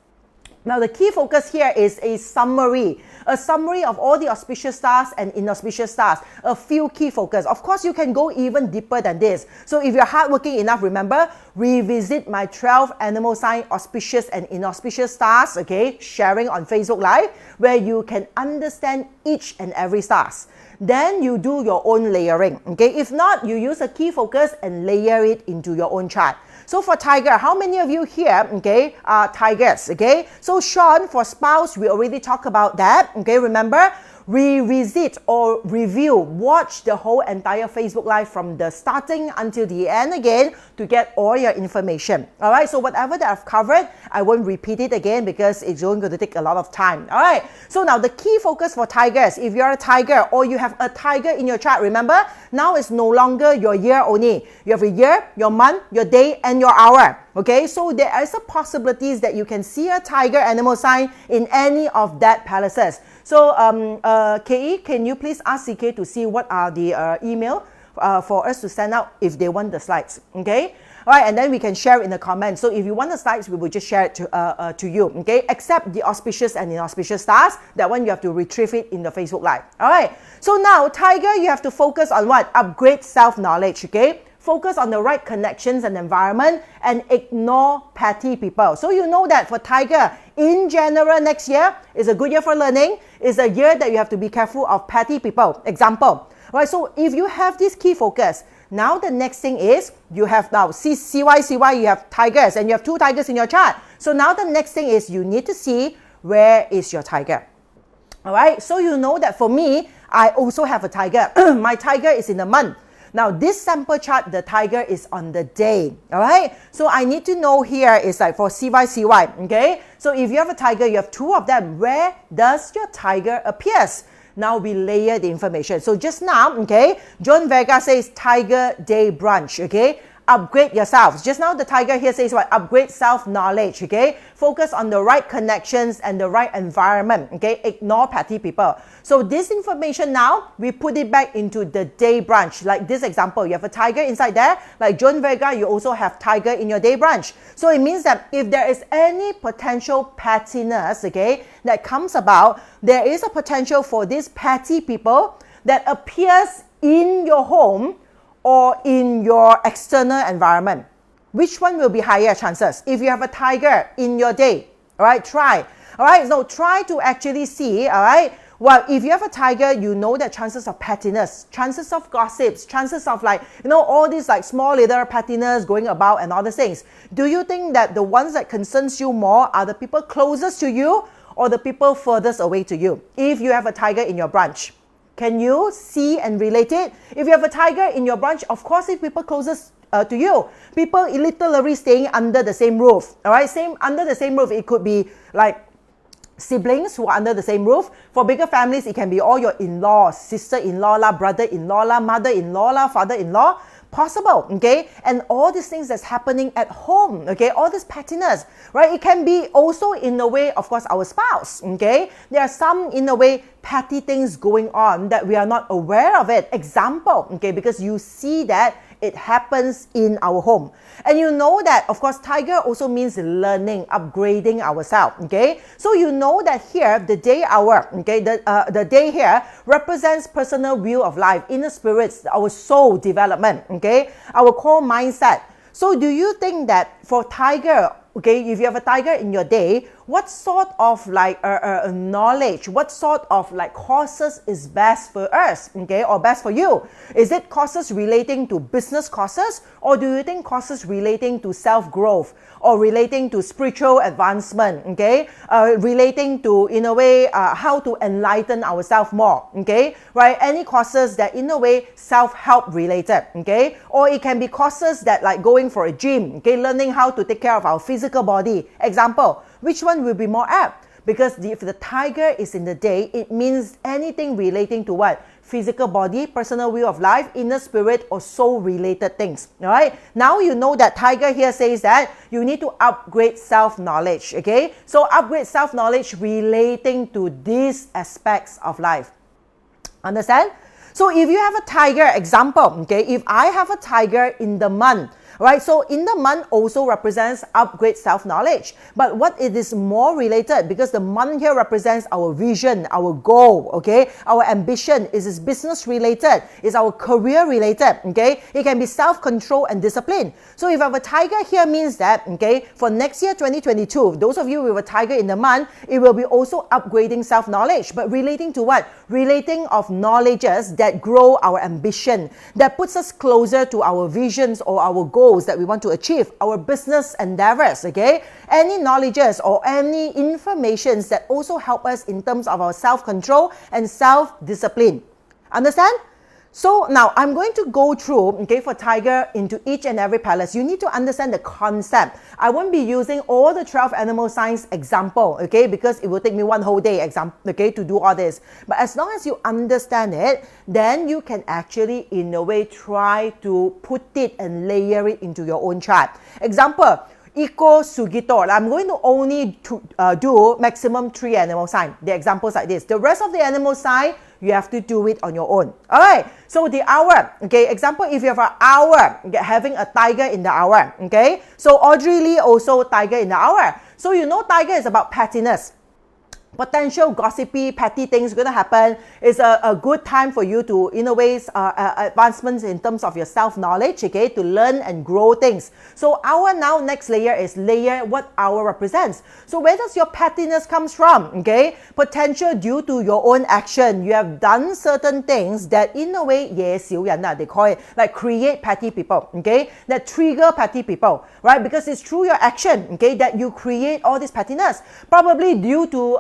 Now, the key focus here is a summary of all the auspicious stars and inauspicious stars, a few key focus. Of course, you can go even deeper than this. So if you're hardworking enough, remember, revisit my 12 animal sign auspicious and inauspicious stars, okay, sharing on Facebook Live, where you can understand each and every stars. Then you do your own layering, okay? If not, you use a key focus and layer it into your own chart. So for Tiger, how many of you here, okay, are Tigers, okay? So Sean, for spouse, we already talked about that, okay? Remember, revisit or review, watch the whole entire Facebook Live from the starting until the end again to get all your information. All right, so whatever that I've covered, I won't repeat it again because it's going to take a lot of time. All right, so now the key focus for Tigers, if you're a Tiger or you have a Tiger in your chart, remember, now it's no longer your year only. You have a year, your month, your day, and your hour. Okay, so there is a possibilities that you can see a Tiger animal sign in any of that palaces. So, KE, can you please ask CK to see what are the email for us to send out if they want the slides, okay? All right, and then we can share in the comments. So if you want the slides, we will just share it to you, okay? Except the auspicious and inauspicious stars, that one you have to retrieve it in the Facebook Live. All right, so now, Tiger, you have to focus on what? Upgrade self-knowledge, okay? Focus on the right connections and environment and ignore petty people. So you know that for Tiger, in general, next year is a good year for learning. It's a year that you have to be careful of petty people. Example, right? So if you have this key focus, now the next thing is you have now CY, you have Tigers and you have 2 Tigers in your chart. So now the next thing is you need to see where is your Tiger. All right, so you know that for me, I also have a Tiger. My Tiger is in the month. Now, this sample chart, the Tiger is on the day, all right? So I need to know here is like for CY, okay? So if you have a Tiger, you have 2 of them. Where does your Tiger appears? Now we layer the information. So just now, okay, John Vega says Tiger Day Brunch, okay? Upgrade yourself. Just now the Tiger here says what? Upgrade self-knowledge, okay? Focus on the right connections and the right environment, okay? Ignore petty people. So this information now, we put it back into the day branch. Like this example, you have a Tiger inside there. Like John Vega, you also have Tiger in your day branch. So it means that if there is any potential pettiness, okay, that comes about, there is a potential for these petty people that appears in your home or in your external environment. Which one will be higher chances? If you have a Tiger in your day, all right, try. All right, so try to actually see, all right, well, if you have a Tiger, you know that chances of pettiness, chances of gossips, chances of like, you know, all these like small little pettiness going about and all these things. Do you think that the ones that concerns you more are the people closest to you or the people furthest away to you? If you have a Tiger in your branch. Can you see and relate it? If you have a Tiger in your branch, of course, if people closest to you, people literally staying under the same roof, all right? Under the same roof, it could be like siblings who are under the same roof. For bigger families, it can be all your in-laws, sister-in-law lah, brother-in-law lah, mother-in-law lah, father-in-law. Possible, okay? And all these things that's happening at home, okay? All this pettiness, right? It can be also in a way, of course, our spouse, okay? There are some, in a way, petty things going on that we are not aware of it. Example, okay? Because you see that it happens in our home. And you know that, of course, tiger also means learning, upgrading ourselves, okay? So you know that here, the day hour, okay, the day here represents personal view of life, inner spirits, our soul development, okay? Our core mindset. So do you think that for tiger, okay, if you have a tiger in your day, what sort of like knowledge, what sort of like courses is best for us, okay, or best for you? Is it courses relating to business courses, or do you think courses relating to self-growth, or relating to spiritual advancement, okay, relating to, in a way, how to enlighten ourselves more, okay, right? Any courses that, in a way, self-help related, okay, or it can be courses that like going for a gym, okay, learning how to take care of our physical body. Example, which one will be more apt? Because if the tiger is in the day, it means anything relating to what? Physical body, personal view of life, inner spirit, or soul related things. All right. Now you know that tiger here says that you need to upgrade self-knowledge. Okay. So upgrade self-knowledge relating to these aspects of life. Understand? So if you have a tiger, example, okay, if I have a tiger in the month, right? So in the month also represents upgrade self-knowledge. But what it is more related, because the month here represents our vision, our goal, okay? Our ambition. Is business related? Is our career related? Okay? It can be self-control and discipline. So if I have a tiger here means that, okay, for next year 2022, those of you with a tiger in the month, it will be also upgrading self-knowledge. But relating to what? Relating of knowledges that grow our ambition, that puts us closer to our visions or our goals that we want to achieve, our business endeavors, okay? Any knowledges or any informations that also help us in terms of our self-control and self-discipline. Understand? So now I'm going to go through, okay, for tiger into each and every palace. You need to understand the concept. I won't be using all the 12 animal signs example, okay, because it will take me one whole day okay, to do all this. But as long as you understand it, then you can actually, in a way, try to put it and layer it into your own chart. Example, Iko Sugito. I'm going to only do maximum 3 animal sign. The examples like this. The rest of the animal sign, you have to do it on your own. Alright, so the hour. Okay, example, if you have an hour, having a tiger in the hour. Okay, so Audrey Lee also tiger in the hour. So you know tiger is about pettiness. Potential gossipy, petty things going to happen. Is a good time for you to, in a way, advancements in terms of your self-knowledge, okay, to learn and grow things. So our now next layer is layer what our represents. So where does your pettiness comes from? Okay, potential due to your own action. You have done certain things that, in a way, they call it, like create petty people, okay, that trigger petty people, right? Because it's through your action, okay, that you create all this pettiness. Probably due to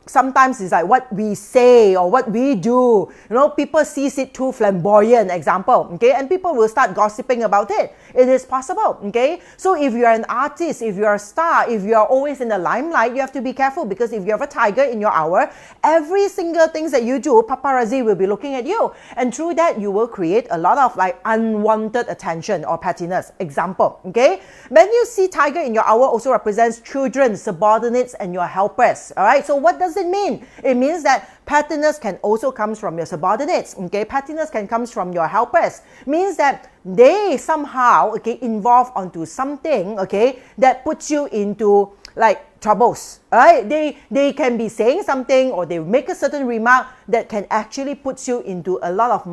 sometimes it's like what we say or what we do. You know, people sees it too flamboyant, example, okay, and people will start gossiping about it. It is possible, okay. So if you are an artist, if you are a star, if you are always in the limelight, you have to be careful, because if you have a tiger in your hour, every single things that you do, paparazzi will be looking at you, and through that you will create a lot of like unwanted attention or pettiness. Example, okay. When you see tiger in your hour, also represents children, subordinates, and your helpers. All right. So what does it mean? It means that pettiness can also comes from your subordinates, okay? Pettiness can comes from your helpers. Means that they somehow, okay, involve onto something, okay, that puts you into like troubles, right? They can be saying something, or they make a certain remark that can actually put you into a lot of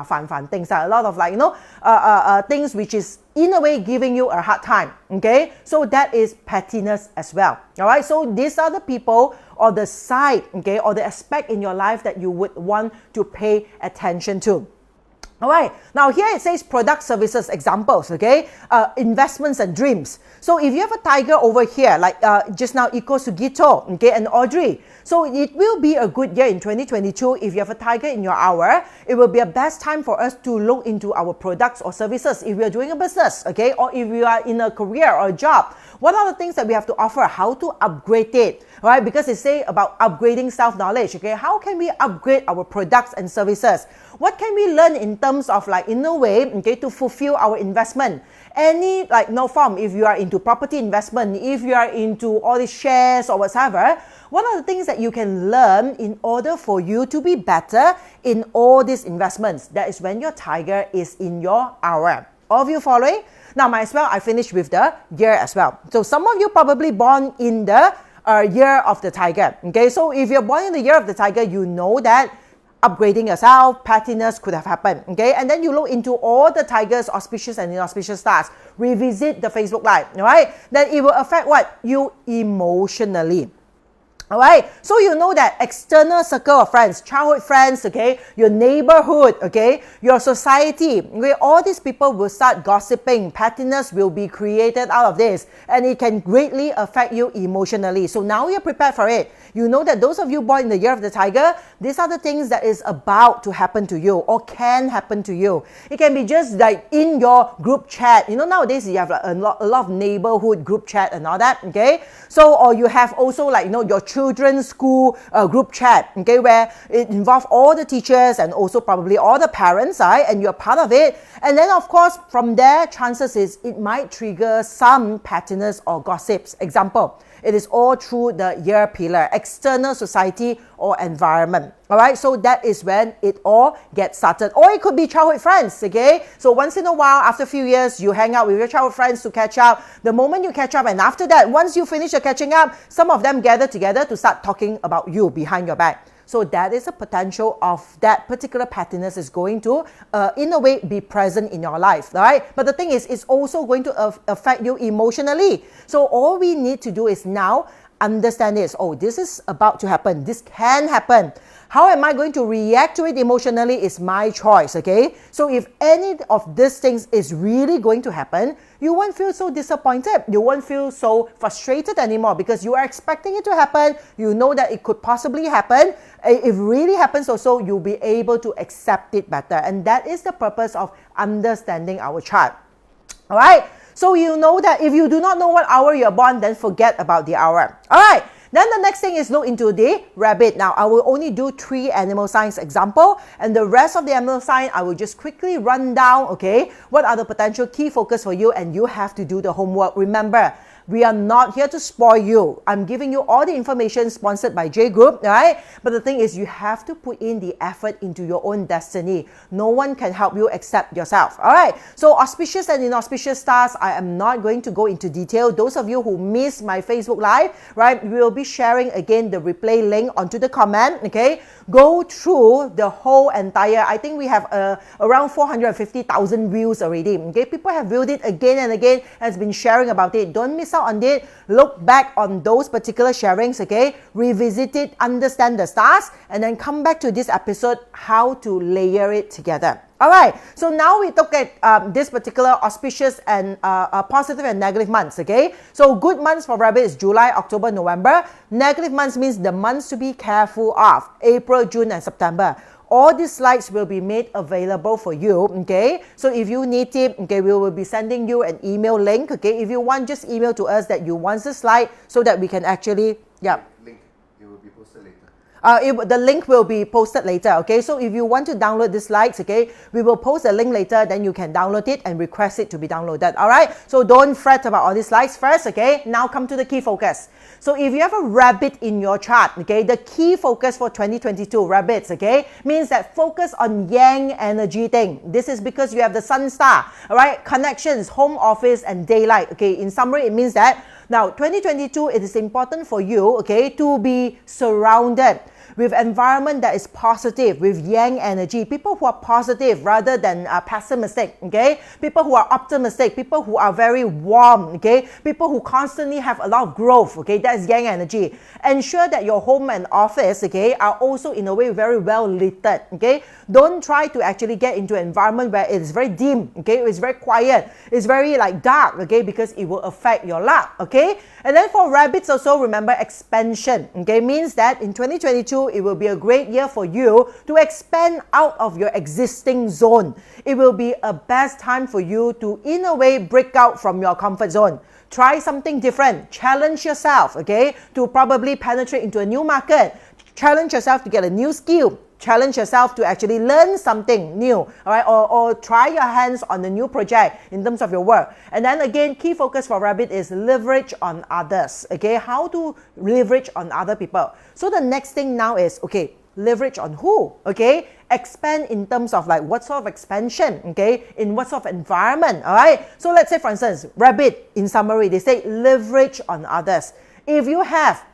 fan things, a lot of like, you know, things which is in a way giving you a hard time, okay? So that is pettiness as well, all right? So these are the people or the side, okay, or the aspect in your life that you would want to pay attention to. All right, now here it says product services examples, okay, investments and dreams. So if you have a tiger over here, like just now Iko Sugito, okay, and Audrey, so it will be a good year in 2022. If you have a tiger in your hour, it will be a best time for us to look into our products or services. If we are doing a business, okay, or if we are in a career or a job, what are the things that we have to offer? How to upgrade it? right? Because they say about upgrading self-knowledge, okay? How can we upgrade our products and services? What can we learn in terms of like, in a way, okay, to fulfill our investment? Any like no form, if you are into property investment, if you are into all these shares or whatever, what are the things that you can learn in order for you to be better in all these investments? That is when your tiger is in your hour. All of you following? Now, might as well, I finished with the year as well. So some of you probably born in the year of the tiger. Okay, so if you're born in the year of the tiger, you know that upgrading yourself, pettiness could have happened. Okay, and then you look into all the tigers, auspicious and inauspicious stars. Revisit the Facebook Live, all right? Then it will affect what? You emotionally. Alright, so you know that external circle of friends, childhood friends, okay, your neighborhood, okay, your society, okay, all these people will start gossiping. Pettiness will be created out of this, and it can greatly affect you emotionally. So now you're prepared for it. You know that those of you born in the year of the tiger, these are the things that is about to happen to you or can happen to you. It can be just like in your group chat. You know, nowadays you have like a lot of neighborhood group chat and all that, okay? So, or you have also like, you know, your children's school group chat, okay, where it involves all the teachers and also probably all the parents, right? And you're part of it. And then, of course, from there, chances is it might trigger some pettiness or gossips. Example, it is all through the year pillar, external society or environment. All right, so that is when it all gets started. Or it could be childhood friends, okay? So once in a while, after a few years, you hang out with your childhood friends to catch up. The moment you catch up, and after that, once you finish your catching up, some of them gather together to start talking about you behind your back. So that is a potential of that particular pettiness is going to, in a way, be present in your life, right? But the thing is, it's also going to affect you emotionally. So all we need to do is now understand this. Oh, this is about to happen. This can happen. How am I going to react to it emotionally is my choice, okay? So if any of these things is really going to happen, you won't feel so disappointed. You won't feel so frustrated anymore because you are expecting it to happen. You know that it could possibly happen. If it really happens also, you'll be able to accept it better. And that is the purpose of understanding our chart. All right? So you know that if you do not know what hour you're born, then forget about the hour. All right. Then the next thing is look into the rabbit. Now, I will only do 3 animal signs example, and the rest of the animal sign, I will just quickly run down, okay, what are the potential key focus for you, and you have to do the homework. Remember, we are not here to spoil you. I'm giving you all the information sponsored by J Group, right? But the thing is, you have to put in the effort into your own destiny. No one can help you except yourself, all right? So auspicious and inauspicious stars, I am not going to go into detail. Those of you who missed my Facebook Live, right, we will be sharing again the replay link onto the comment, okay? Go through the whole entire, I think we have around 450,000 views already, okay? People have viewed it again and again, has been sharing about it. Don't miss out on it. Look back on those particular sharings, okay? Revisit it, understand the stars, and then come back to this episode, how to layer it together. All right, so now we look at this particular auspicious and positive and negative months, okay? So good months for rabbit is July, October, November. Negative months means the months to be careful of, April, June, and September. All these slides will be made available for you, okay? So if you need it, okay, we will be sending you an email link, okay? If you want, just email to us that you want the slide so that we can actually, yeah. Link, it will be posted later. The link will be posted later, okay? So if you want to download the slides, okay, we will post the link later, then you can download it and request it to be downloaded, all right? So don't fret about all these slides first, okay? Now come to the key focus. So if you have a rabbit in your chart, okay, the key focus for 2022, rabbits, okay, means that focus on yang energy thing. This is because you have the sun star, all right? Connections, home office, and daylight, okay? In summary, it means that now 2022, it is important for you, okay, to be surrounded with environment that is positive, with yang energy, people who are positive rather than pessimistic, okay? People who are optimistic, people who are very warm, okay? People who constantly have a lot of growth, okay? That is yang energy. Ensure that your home and office, okay, are also in a way very well lit, okay? Don't try to actually get into an environment where it is very dim, okay? It's very quiet, it's very like dark, okay? Because it will affect your luck, okay? And then for rabbits also, remember expansion, okay? Means that in 2022, it will be a great year for you to expand out of your existing zone. It will be a best time for you to, in a way, break out from your comfort zone. Try something different. Challenge yourself, okay, to probably penetrate into a new market. Challenge yourself to get a new skill. Challenge yourself to actually learn something new, all right, or try your hands on a new project in terms of your work. And then again, key focus for rabbit is leverage on others, okay, how to leverage on other people. So the next thing now is, okay, leverage on who, okay, expand in terms of like what sort of expansion, okay, in what sort of environment, all right. So let's say, for instance, rabbit, in summary, they say leverage on others. If you have,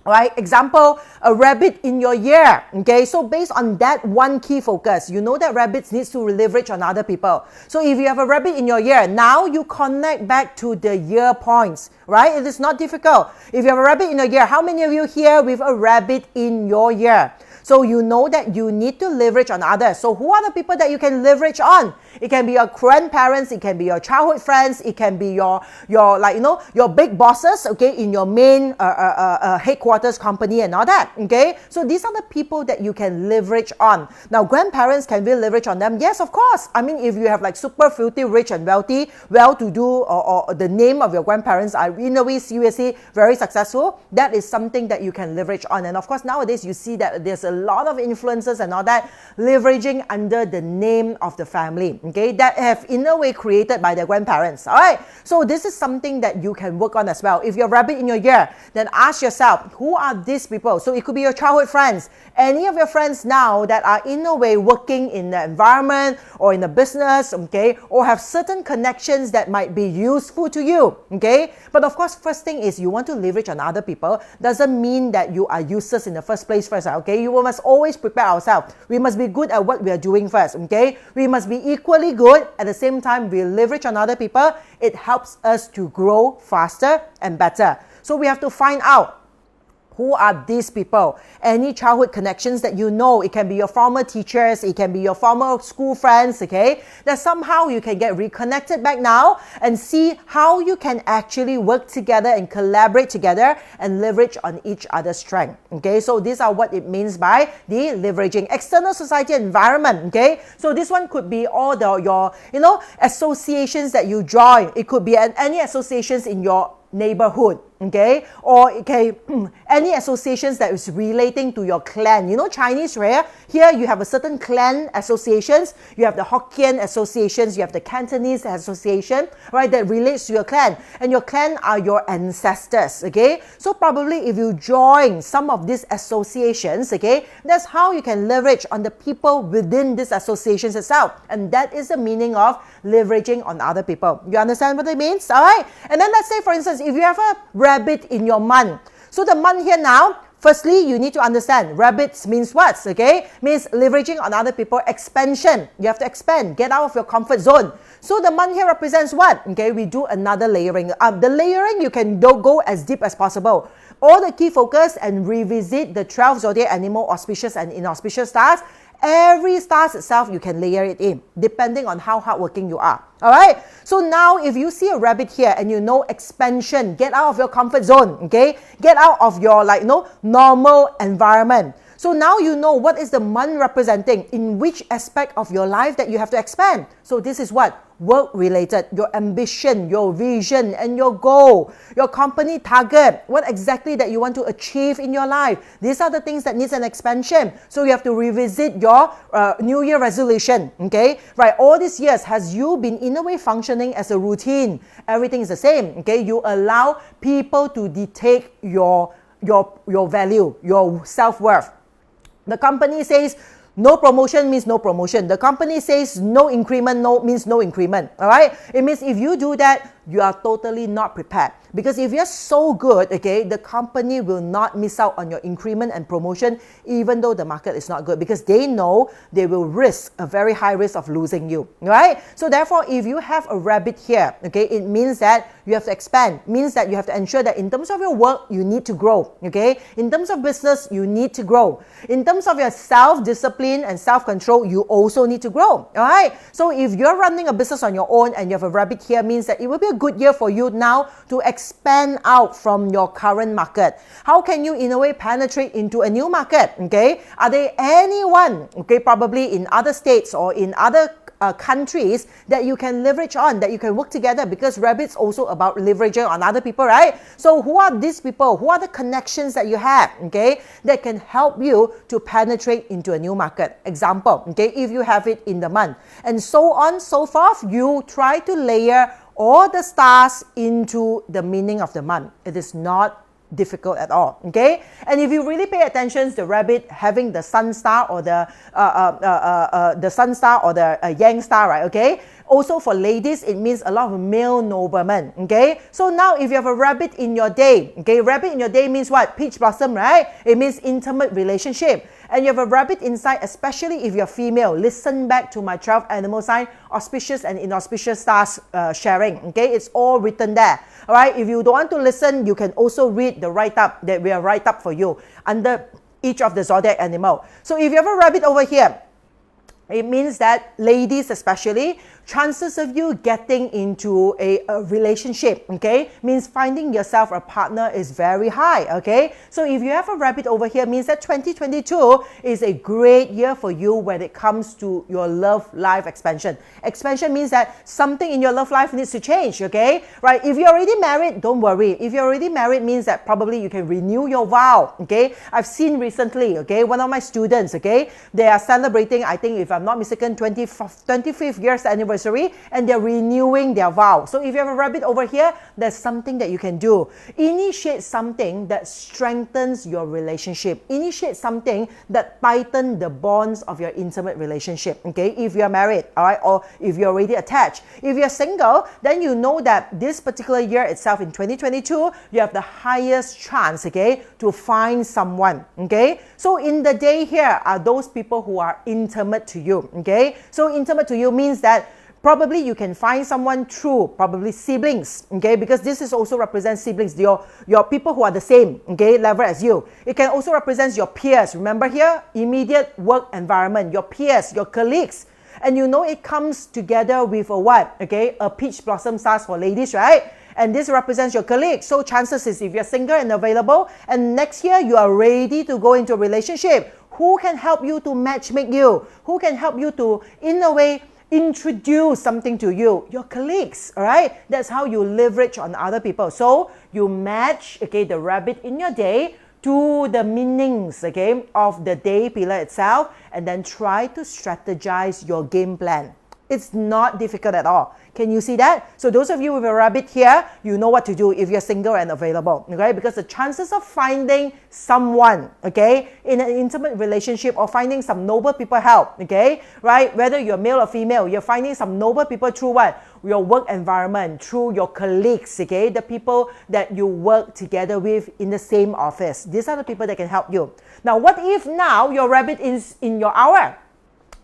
right, example, a rabbit in your year, okay, so based on that one key focus, you know that rabbits needs to leverage on other people. So if you have a rabbit in your year, now you connect back to the year points, right? It is not difficult. If you have a rabbit in your year, how many of you here with a rabbit in your year? So you know that you need to leverage on others. So who are the people that you can leverage on? It can be your grandparents, it can be your childhood friends, it can be your like, you know, your big bosses, okay, in your main headquarters company and all that, okay? So these are the people that you can leverage on. Now, grandparents, can we leverage on them? Yes, of course. I mean, if you have like super filthy, rich and wealthy, well-to-do, or the name of your grandparents are in a way seriously very successful, that is something that you can leverage on. And of course, nowadays you see that there's a lot of influencers and all that leveraging under the name of the family, okay, that have in a way created by their grandparents, all right? So this is something that you can work on as well. If you're rabbit in your year, then ask yourself, who are these people? So it could be your childhood friends, any of your friends now that are in a way working in the environment or in the business, okay, or have certain connections that might be useful to you, okay? But of course, first thing is you want to leverage on other people. Doesn't mean that you are useless in the first place first, okay? You must always prepare ourselves. We must be good at what we are doing first, okay? We must be equally good. At the same time, we leverage on other people. It helps us to grow faster and better. So we have to find out, who are these people? Any childhood connections that you know, it can be your former teachers, it can be your former school friends, okay? That somehow you can get reconnected back now and see how you can actually work together and collaborate together and leverage on each other's strength, okay? So these are what it means by the leveraging. External society environment, okay? So this one could be all your, you know, associations that you join. It could be any associations in your neighborhood, okay, or okay, any associations that is relating to your clan. You know, Chinese, right? Here you have a certain clan associations, you have the Hokkien associations, you have the Cantonese association, right, that relates to your clan, and your clan are your ancestors, okay? So probably if you join some of these associations, okay, that's how you can leverage on the people within these associations itself, and that is the meaning of leveraging on other people. You understand what it means? All right. And then let's say, for instance, if you have a rabbit in your month, so the month here now, firstly, you need to understand rabbits means what, okay? Means leveraging on other people, expansion. You have to expand, get out of your comfort zone. So the month here represents what? Okay, we do another layering. The layering, you can go as deep as possible. All the key focus and revisit the 12 zodiac animal auspicious and inauspicious stars. Every stars itself, you can layer it in, depending on how hardworking you are. All right? So now, if you see a rabbit here and you know expansion, get out of your comfort zone, okay? Get out of your, like, normal environment. So now you know what is the month representing, in which aspect of your life that you have to expand. So this is what? Work-related, your ambition, your vision, and your goal, your company target, what exactly that you want to achieve in your life. These are the things that needs an expansion. So you have to revisit your New Year resolution, okay? Right, all these years, has you been in a way functioning as a routine? Everything is the same, okay? You allow people to dictate your value, your self-worth. The company says no promotion means no promotion. The company says no increment means no increment. All right? It means if you do that, you are totally not prepared. Because if you're so good, okay, the company will not miss out on your increment and promotion, even though the market is not good, because they know they will risk a very high risk of losing you, right? So therefore, if you have a rabbit here, okay, it means that you have to expand, means that you have to ensure that in terms of your work, you need to grow, okay? In terms of business, you need to grow. In terms of your self-discipline and self-control, you also need to grow, all right? So if you're running a business on your own and you have a rabbit here, means that it will be a good year for you now to expand out from your current market. How can you in a way penetrate into a new market? Okay, are there anyone, okay, probably in other states or in other countries that you can leverage on, that you can work together, because rabbit's also about leveraging on other people, right? So who are these people? Who are the connections that you have, okay, that can help you to penetrate into a new market? Example, okay, if you have it in the month, and so on, so forth, you try to layer all the stars into the meaning of the month. It is not difficult at all, okay? And if you really pay attention, the rabbit having the sun star or the sun star or the yang star, right? Okay. Also for ladies, it means a lot of male noblemen, okay? So now if you have a rabbit in your day, okay, rabbit in your day means what? Peach blossom, right? It means intimate relationship. And you have a rabbit inside, especially if you're female. Listen back to my 12 animal sign, auspicious and inauspicious stars sharing, okay? It's all written there, all right? If you don't want to listen, you can also read the write-up that we have write up for you under each of the zodiac animal. So if you have a rabbit over here, it means that ladies especially, chances of you getting into a relationship, okay, means finding yourself a partner is very high, okay? So if you have a rabbit over here, means that 2022 is a great year for you when it comes to your love life expansion. Expansion means that something in your love life needs to change, okay? Right? If you're already married, don't worry. If you're already married, means that probably you can renew your vow, okay? I've seen recently, okay, one of my students, okay, they are celebrating, I think if I'm not mistaken, 25th year's anniversary, and they're renewing their vow. So if you have a rabbit over here, there's something that you can do. Initiate something that strengthens your relationship. Initiate something that tightens the bonds of your intimate relationship, okay, if you're married, all right, or if you're already attached. If you're single, then you know that this particular year itself, in 2022, you have the highest chance, okay, to find someone, okay? So in the day here are those people who are intimate to you, okay? So intimate to you means that probably you can find someone through probably siblings, okay, because this is also represents siblings, your people who are the same, okay, level as you. It can also represent your peers. Remember here, immediate work environment, your peers, your colleagues. And you know it comes together with a what? Okay, a peach blossom stars for ladies, right? And this represents your colleagues. So chances is if you're single and available, and next year you are ready to go into a relationship, who can help you to matchmake you? Who can help you to, in a way, introduce something to you? Your colleagues, all right? That's how you leverage on other people. So you match, okay, the rabbit in your day to the meanings, okay, of the day pillar itself, and then try to strategize your game plan. It's not difficult at all. Can you see that? So those of you with a rabbit here, you know what to do if you're single and available, okay? Because the chances of finding someone, okay, in an intimate relationship or finding some noble people help, okay, right? Whether you're male or female, you're finding some noble people through what? Your work environment, through your colleagues, okay? The people that you work together with in the same office. These are the people that can help you. Now, what if now your rabbit is in your hour?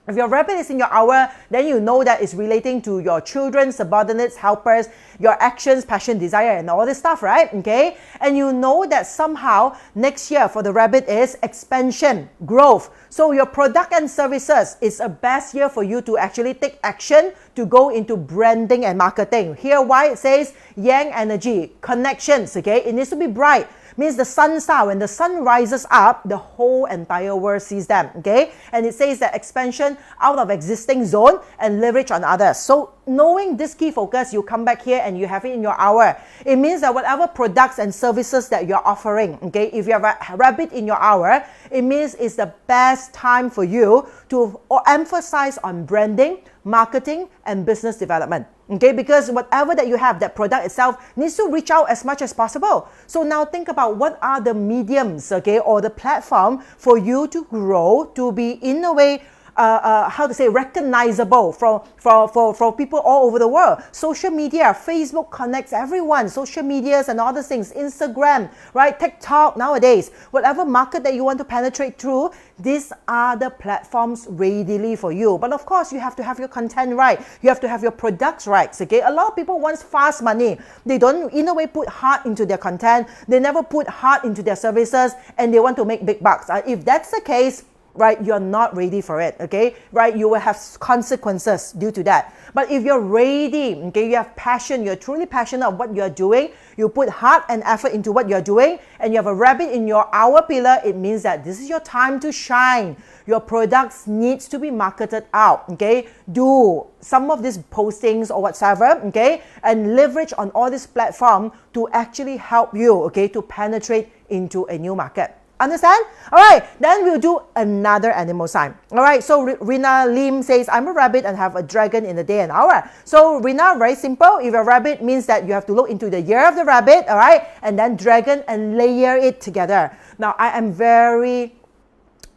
If your rabbit is in your hour, then you know that it's relating to your children, subordinates, helpers, your actions, passion, desire, and all this stuff, right? Okay? And you know that somehow next year for the rabbit is expansion, growth. So your product and services is a best year for you to actually take action to go into branding and marketing. Here, why it says yang energy, connections, okay? It needs to be bright. Means the sun star, when the sun rises up, the whole entire world sees them, okay? And it says that expansion out of existing zone and leverage on others. So knowing this key focus, you come back here and you have it in your hour. It means that whatever products and services that you're offering, okay, if you have a rabbit in your hour, it means it's the best time for you to emphasize on branding, marketing, and business development. Okay, because whatever that you have, that product itself needs to reach out as much as possible. So now think about what are the mediums, okay, or the platform for you to grow, to be in a way, recognizable for people all over the world. Social media, Facebook connects everyone. Social medias and all these things, Instagram, right? TikTok nowadays, whatever market that you want to penetrate through, these are the platforms readily for you. But of course, you have to have your content right. You have to have your products right, okay? A lot of people want fast money. They don't, in a way, put heart into their content. They never put heart into their services, and they want to make big bucks. If that's the case, right, you're not ready for it, okay, right? You will have consequences due to that. But if you're ready, okay, you have passion, you're truly passionate of what you're doing, you put heart and effort into what you're doing, and you have a rabbit in your hour pillar, it means that this is your time to shine. Your products needs to be marketed out, okay? Do some of these postings or whatsoever, okay, and leverage on all this platform to actually help you, okay, to penetrate into a new market. Understand? All right, then we'll do another animal sign. All right, so Rina Lim says, I'm a rabbit and have a dragon in the day and hour. So Rina, very simple. If you're a rabbit, means that you have to look into the year of the rabbit, all right, and then dragon and layer it together. Now, I am very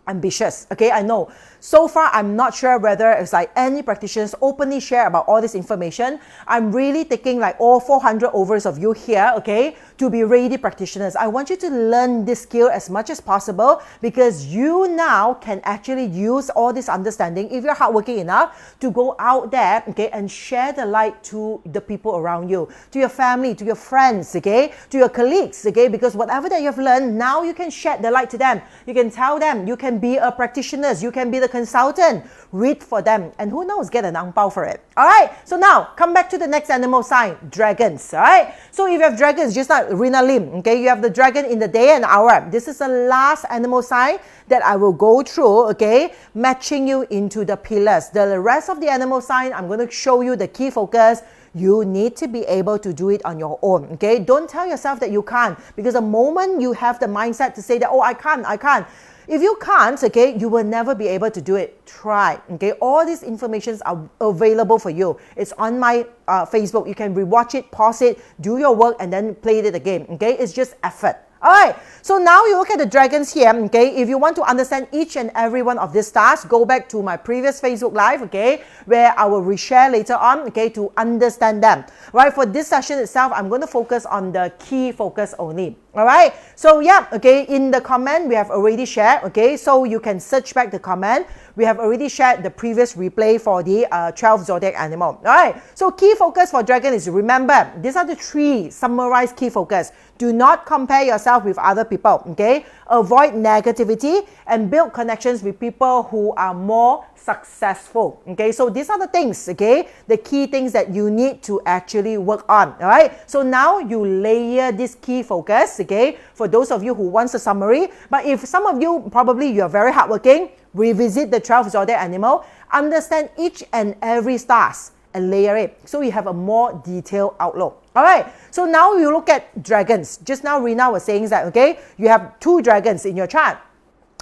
ambitious, okay, I know. So far, I'm not sure whether it's like any practitioners openly share about all this information. I'm really taking like all 400 overs of you here, okay, to be ready practitioners. I want you to learn this skill as much as possible because you now can actually use all this understanding, if you're hardworking enough, to go out there, okay, and share the light to the people around you, to your family, to your friends, okay, to your colleagues, okay, because whatever that you've learned, now you can shed the light to them. You can tell them, you can be a practitioner, you can be the consultant, read for them, and who knows, get an ang pao for it. All right, so now come back to the next animal sign, dragons. All right, so if you have dragons, just like Rina Lim, okay, you have the dragon in the day and hour. This is the last animal sign that I will go through, okay, matching you into the pillars. The rest of the animal sign, I'm going to show you the key focus. You need to be able to do it on your own, okay? Don't tell yourself that you can't, because the moment you have the mindset to say that, oh, I can't. If you can't, okay, you will never be able to do it. Try, okay? All these informations are available for you. It's on my Facebook. You can rewatch it, pause it, do your work, and then play it again, okay? It's just effort. All right, so now you look at the dragons here, okay? If you want to understand each and every one of these stars, go back to my previous Facebook Live, okay? Where I will reshare later on, okay, to understand them. Right, for this session itself, I'm going to focus on the key focus only. All right, so yeah, okay, in the comment, we have already shared, okay? So you can search back the comment. We have already shared the previous replay for the 12 zodiac animal. All right, so key focus for dragon is, remember, these are the 3 summarized key focus. Do not compare yourself with other people, okay? Avoid negativity and build connections with people who are more successful, okay? So these are the things, okay? The key things that you need to actually work on, all right? So now you layer this key focus, okay? For those of you who wants a summary, but if some of you, probably you're very hardworking, revisit the 12 zodiac animal, understand each and every stars and layer it so you have a more detailed outlook. All right, so now you look at dragons. Just now Rina was saying that, okay, you have 2 dragons in your chart.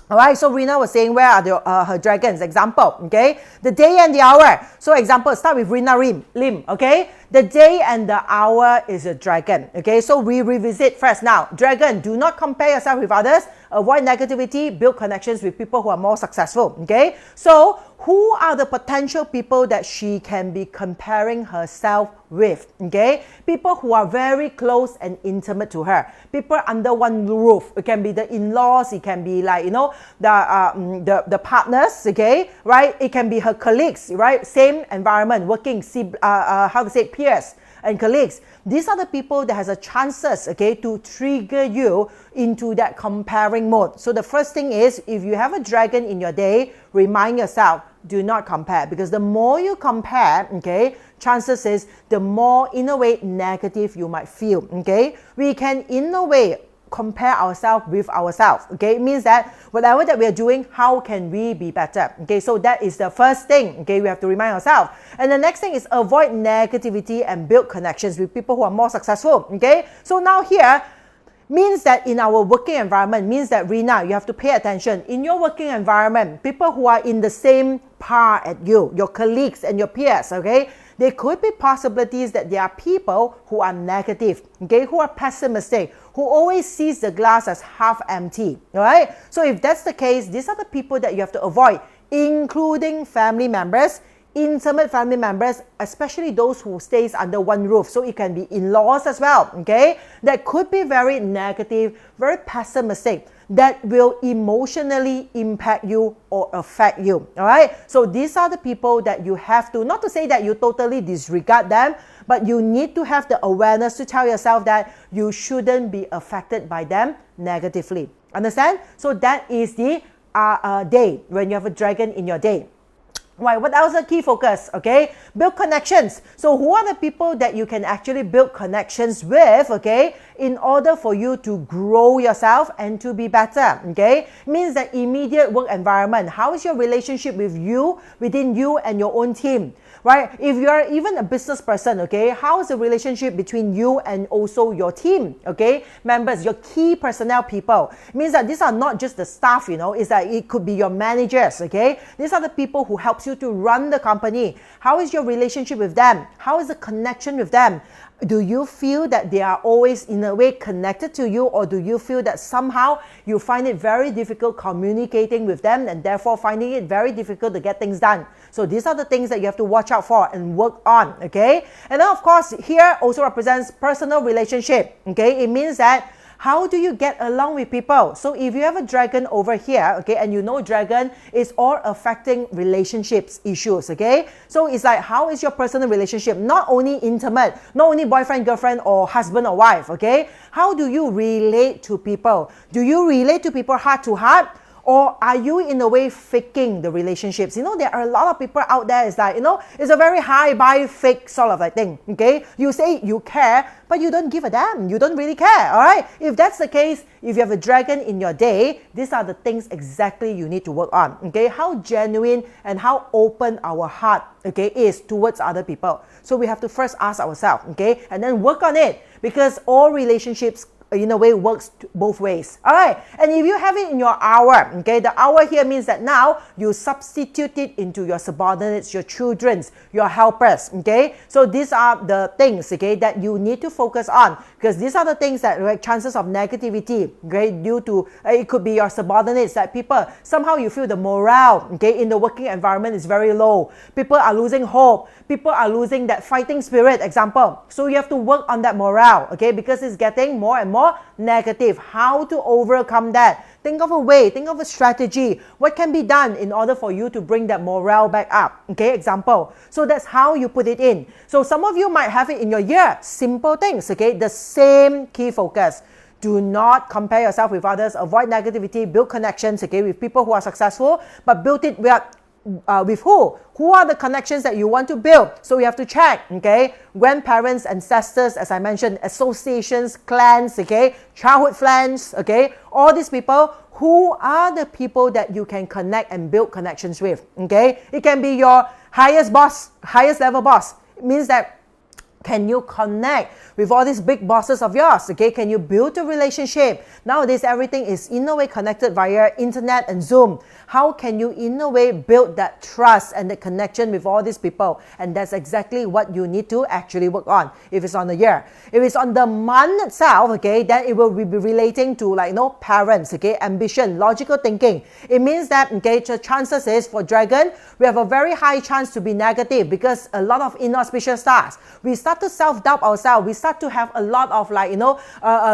All right, so Rina was saying where are her dragons. Example, okay, the day and the hour. So example, start with Rina Lim, okay. The day and the hour is a dragon, okay. So we revisit first. Now, dragon, do not compare yourself with others. Avoid negativity. Build connections with people who are more successful, okay. So who are the potential people that she can be comparing herself with, okay? People who are very close and intimate to her. People under one roof. It can be the in-laws. It can be like, you know, the partners, okay? Right? It can be her colleagues, right? Same environment, working, peers and colleagues. These are the people that has a chances, okay, to trigger you into that comparing mode. So the first thing is, if you have a dragon in your day, remind yourself, do not compare, because the more you compare, okay, chances is the more, in a way, negative you might feel, okay? We can, in a way, compare ourselves with ourselves, okay? It means that whatever that we are doing, how can we be better, okay? So that is the first thing, okay? We have to remind ourselves. And the next thing is avoid negativity and build connections with people who are more successful, okay? So now here, means that in our working environment, means that Rina, you have to pay attention. In your working environment, people who are in the same par at you, your colleagues and your peers, okay? There could be possibilities that there are people who are negative, okay? Who are pessimistic, who always sees the glass as half empty, all right? So if that's the case, these are the people that you have to avoid, including family members, intimate family members, especially those who stays under one roof. So it can be in-laws as well, okay? That could be very negative, very pessimistic, that will emotionally impact you or affect you, all right? So these are the people that you have to, not to say that you totally disregard them, but you need to have the awareness to tell yourself that you shouldn't be affected by them negatively. Understand? So that is the day, when you have a dragon in your day. Right, what else is a key focus? Okay, build connections. So who are the people that you can actually build connections with, okay, in order for you to grow yourself and to be better, okay? Means that immediate work environment. How is your relationship with you, within you and your own team? Right? If you are even a business person, okay, how is the relationship between you and also your team, okay? Members, your key personnel people. It means that these are not just the staff, you know, it's that it could be your managers, okay? These are the people who helps you to run the company. How is your relationship with them? How is the connection with them? Do you feel that they are always in a way connected to you, or do you feel that somehow you find it very difficult communicating with them and therefore finding it very difficult to get things done? So these are the things that you have to watch out for and work on, okay? And then of course here also represents personal relationship, okay? It means that how do you get along with people? So if you have a dragon over here, okay, and you know dragon is all affecting relationships issues, okay? So it's like, how is your personal relationship? Not only intimate, not only boyfriend, girlfriend, or husband or wife, okay? How do you relate to people? Do you relate to people heart to heart? Or are you in a way faking the relationships? You know, there are a lot of people out there, it's like, you know, it's a very high buy fake sort of like thing, okay? You say you care, but you don't give a damn. You don't really care, all right? If that's the case, if you have a dragon in your day, these are the things exactly you need to work on, okay? How genuine and how open our heart, okay, is towards other people. So we have to first ask ourselves, okay? And then work on it, because all relationships in a way works both ways. All right, and if you have it in your hour, okay, the hour here means that now you substitute it into your subordinates, your children's, your helpers, okay? So these are the things, okay, that you need to focus on, because these are the things that, like, chances of negativity, okay, due to, it could be your subordinates, that people, somehow you feel the morale, okay, in the working environment is very low. People are losing hope. People are losing that fighting spirit, example. So you have to work on that morale, okay, because it's getting more and more negative. How to overcome that? Think of a way, think of a strategy. What can be done in order for you to bring that morale back up? Okay, example. So that's how you put it in. So some of you might have it in your year. Simple things, okay? The same key focus. Do not compare yourself with others. Avoid negativity. Build connections, okay, with people who are successful, but build it with who? Who are the connections that you want to build? So you have to check, okay? Grandparents, ancestors, as I mentioned, associations, clans, okay? Childhood friends, okay? All these people, who are the people that you can connect and build connections with, okay? It can be your highest boss, highest level boss. It means that, can you connect with all these big bosses of yours? Okay, can you build a relationship? Nowadays, everything is in a way connected via internet and Zoom. How can you in a way build that trust and the connection with all these people? And that's exactly what you need to actually work on. If it's on the year, if it's on the month itself, okay, then it will be relating to, like, you know, parents, okay, ambition, logical thinking. It means that, okay, the chances is for dragon, we have a very high chance to be negative, because a lot of inauspicious stars. We start to self-doubt ourselves. We start to have a lot of, like, you know,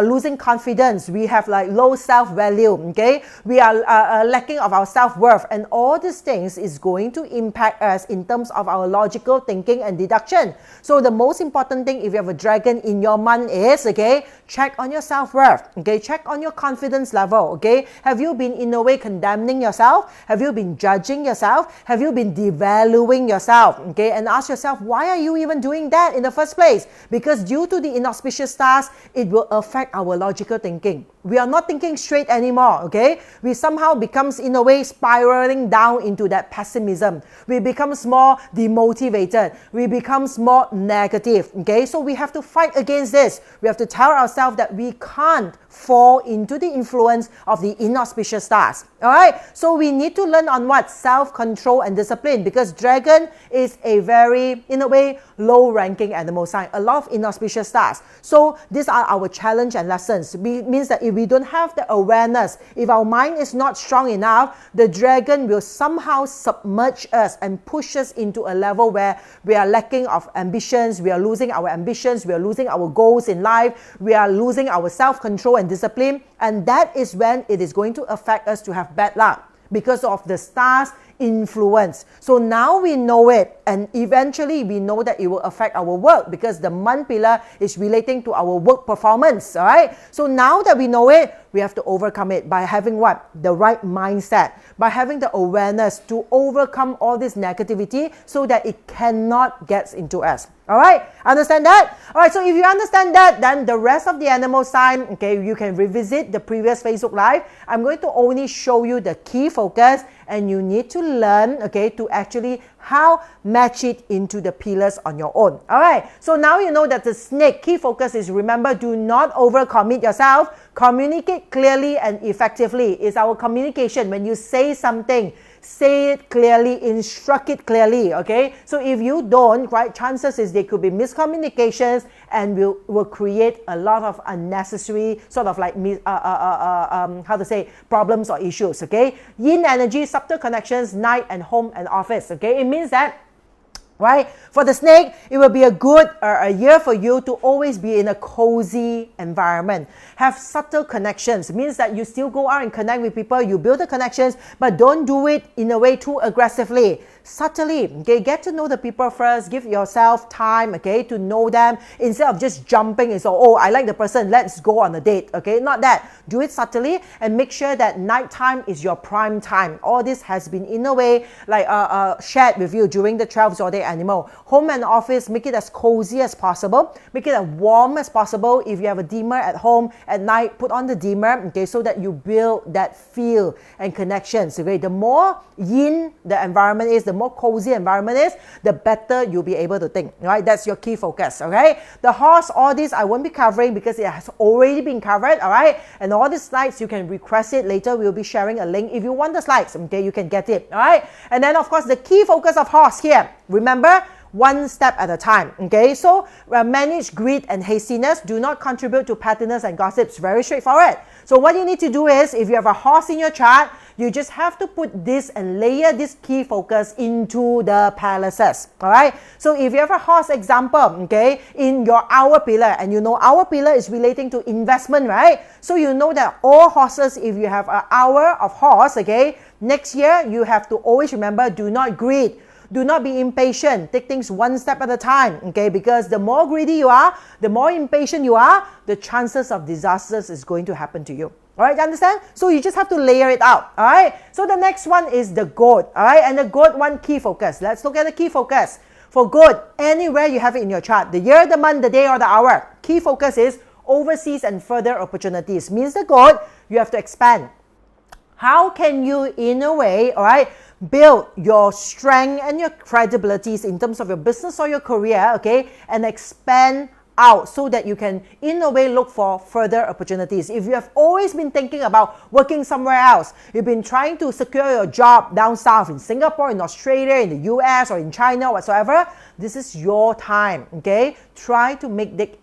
losing confidence. We have like low self-value, okay? We are lacking of our self-worth, and all these things is going to impact us in terms of our logical thinking and deduction. So the most important thing, if you have a dragon in your month, is, okay, check on your self-worth, okay? Check on your confidence level, okay? Have you been in a way condemning yourself? Have you been judging yourself? Have you been devaluing yourself, okay? And ask yourself, why are you even doing that in the first place? Because due to the inauspicious stars, it will affect our logical thinking. We are not thinking straight anymore, okay? We somehow becomes, in a way, spiraling down into that pessimism. We becomes more demotivated. We becomes more negative, okay? So we have to fight against this. We have to tell ourselves that we can't fall into the influence of the inauspicious stars, all right? So we need to learn on what? Self-control and discipline, because dragon is a very, in a way, low-ranking animal sign, a lot of inauspicious stars. So these are our challenge and lessons. It means that if we don't have the awareness, if our mind is not strong enough, the dragon will somehow submerge us and push us into a level where we are lacking of ambitions, we are losing our ambitions, we are losing our goals in life, we are losing our self-control and discipline, and that is when it is going to affect us to have bad luck, because of the stars influence. So now we know it, and eventually we know that it will affect our work because the month pillar is relating to our work performance. All right. So now that we know it, we have to overcome it by having what? The right mindset, by having the awareness to overcome all this negativity so that it cannot get into us. All right, understand that? All right, so if you understand that, then the rest of the animal sign, okay, you can revisit the previous Facebook Live. I'm going to only show you the key focus, and you need to learn, okay, to actually how match it into the pillars on your own. All right, so now you know that the snake key focus is, remember, do not overcommit yourself. Communicate clearly and effectively. It's our communication. When you say something, say it clearly, instruct it clearly, okay? So if you don't, right, chances is there could be miscommunications and will create a lot of unnecessary sort of like, problems or issues, okay? Yin energy, subtle connections, night and home and office, okay? It means that, right? For the snake, it will be a good a year for you to always be in a cozy environment. Have subtle connections. It means that you still go out and connect with people, you build the connections, but don't do it in a way too aggressively. Subtly, okay? Get to know the people first. Give yourself time, okay, to know them instead of just jumping and so, oh, I like the person, let's go on a date, okay? Not that. Do it subtly and make sure that nighttime is your prime time. All this has been in a way like shared with you during the 12 zodiac animal. Home and office, make it as cozy as possible. Make it as warm as possible. If you have a dimmer at home at night, put on the dimmer, okay, so that you build that feel and connections, okay? The more yin the environment is, the more cozy environment is, the better you'll be able to think, right? That's your key focus, okay? The horse, all this I won't be covering because it has already been covered, all right? And all the slides, you can request it later. We'll be sharing a link. If you want the slides, okay, you can get it, all right? And then, of course, the key focus of horse here, remember, one step at a time, okay? So manage greed and hastiness. Do not contribute to pettiness and gossips. Very straightforward. So what you need to do is, if you have a horse in your chart, you just have to put this and layer this key focus into the palaces, all right? So if you have a horse example, okay, in your hour pillar, and you know hour pillar is relating to investment, right? So you know that all horses, if you have an hour of horse, okay, next year you have to always remember, do not greed. Do not be impatient. Take things one step at a time, okay? Because the more greedy you are, the more impatient you are, the chances of disasters is going to happen to you. All right, understand? So you just have to layer it out, all right? So the next one is the goat, all right? And the goat one, key focus. Let's look at the key focus. For goat, anywhere you have it in your chart, the year, the month, the day, or the hour, key focus is overseas and further opportunities. Means the goat, you have to expand. How can you, in a way, all right, build your strength and your credibilities in terms of your business or your career, okay, and expand out so that you can, in a way, look for further opportunities. If you have always been thinking about working somewhere else, you've been trying to secure your job down south in Singapore, in Australia, in the US, or in China, whatsoever, this is your time, okay? Try to make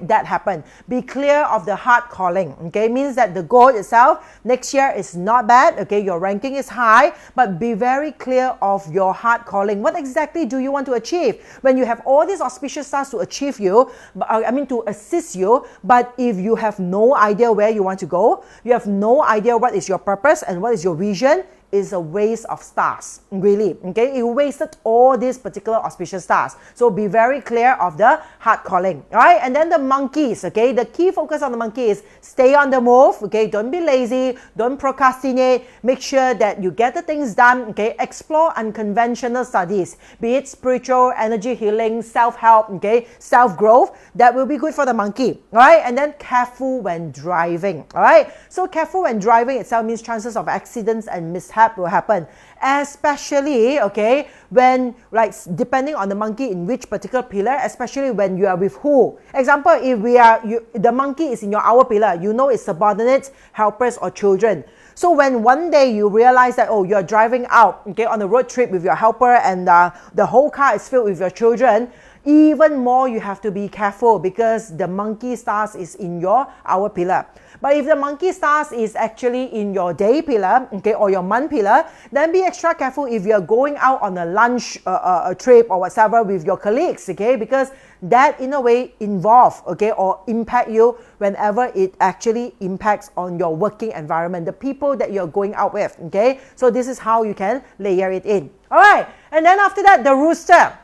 that happen. Be clear of the heart calling, okay? Means that the goal itself next year is not bad, okay? Your ranking is high, but be very clear of your heart calling. What exactly do you want to achieve? When you have all these auspicious stars to achieve you, to assist you, but if you have no idea where you want to go, you have no idea what is your purpose and what is your vision, is a waste of stars, really, okay? You wasted all these particular auspicious stars. So be very clear of the heart calling, all right? And then the monkeys, okay? The key focus on the monkey is stay on the move, okay? Don't be lazy, don't procrastinate. Make sure that you get the things done, okay? Explore unconventional studies, be it spiritual, energy healing, self-help, okay? Self-growth. That will be good for the monkey, all right? And then careful when driving, all right? So careful when driving itself means chances of accidents and mishaps will happen, especially, okay, when, like, depending on the monkey in which particular pillar, especially when you are with who. Example, if the monkey is in your hour pillar, you know it's subordinates, helpers, or children. So when one day you realize that, oh, you're driving out, okay, on a road trip with your helper and the whole car is filled with your children, even more you have to be careful because the monkey stars is in your hour pillar. But if the monkey stars is actually in your day pillar, okay, or your month pillar, then be extra careful if you're going out on a lunch a trip or whatever with your colleagues, okay, because that in a way involve, okay, or impact you whenever it actually impacts on your working environment, the people that you're going out with, okay. So this is how you can layer it in. All right, and then after that, the rooster.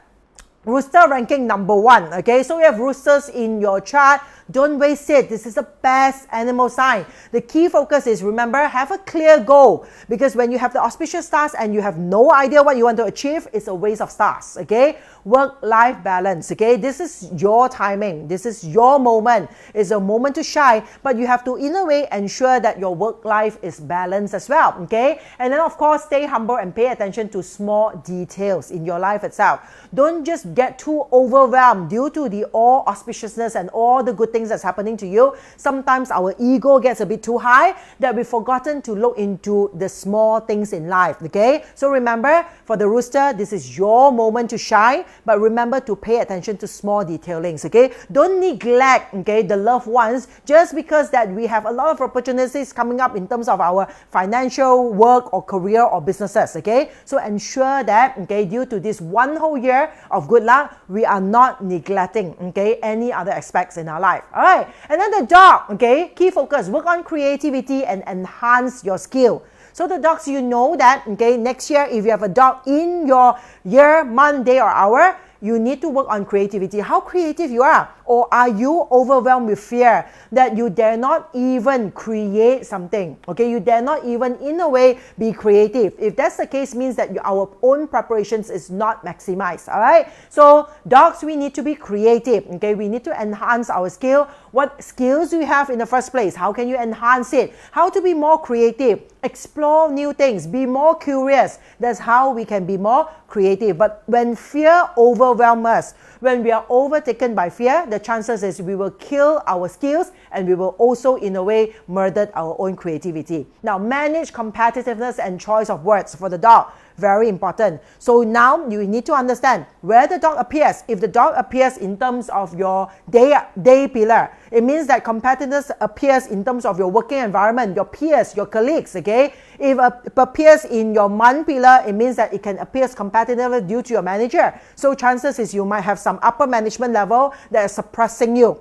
Rooster ranking number 1, okay? So you have roosters in your chart. Don't waste it. This is the best animal sign. The key focus is, remember, have a clear goal. Because when you have the auspicious stars and you have no idea what you want to achieve, it's a waste of stars, okay? Work-life balance, okay? This is your timing. This is your moment. It's a moment to shine, but you have to, in a way, ensure that your work life is balanced as well, okay? And then, of course, stay humble and pay attention to small details in your life itself. Don't just get too overwhelmed due to the all auspiciousness and all the good things that's happening to you. Sometimes our ego gets a bit too high that we've forgotten to look into the small things in life, okay? So remember, for the rooster, this is your moment to shine, but remember to pay attention to small detailings, okay? Don't neglect, okay, the loved ones just because that we have a lot of opportunities coming up in terms of our financial work or career or businesses, okay? So ensure that, okay, due to this one whole year of good luck, we are not neglecting, okay, any other aspects in our life. All right, and then the dog, okay, key focus, work on creativity and enhance your skill. So the dogs, you know that, okay, next year, if you have a dog in your year, month, day, or hour, you need to work on creativity. How creative you are? Or are you overwhelmed with fear that you dare not even create something? Okay, you dare not even, in a way, be creative. If that's the case, means that our own preparations is not maximized, all right? So, dogs, we need to be creative, okay? We need to enhance our skill. What skills do you have in the first place? How can you enhance it? How to be more creative? Explore new things. Be more curious. That's how we can be more creative. But when fear overwhelms us, when we are overtaken by fear, the chances is we will kill our skills and we will also, in a way, murder our own creativity. Now, manage competitiveness and choice of words for the dog. Very important. So now you need to understand where the dog appears. If the dog appears in terms of your day pillar, it means that competitiveness appears in terms of your working environment, your peers, your colleagues, okay? If it appears in your month pillar, it means that it can appear competitive due to your manager. So chances is you might have some upper management level that is suppressing you.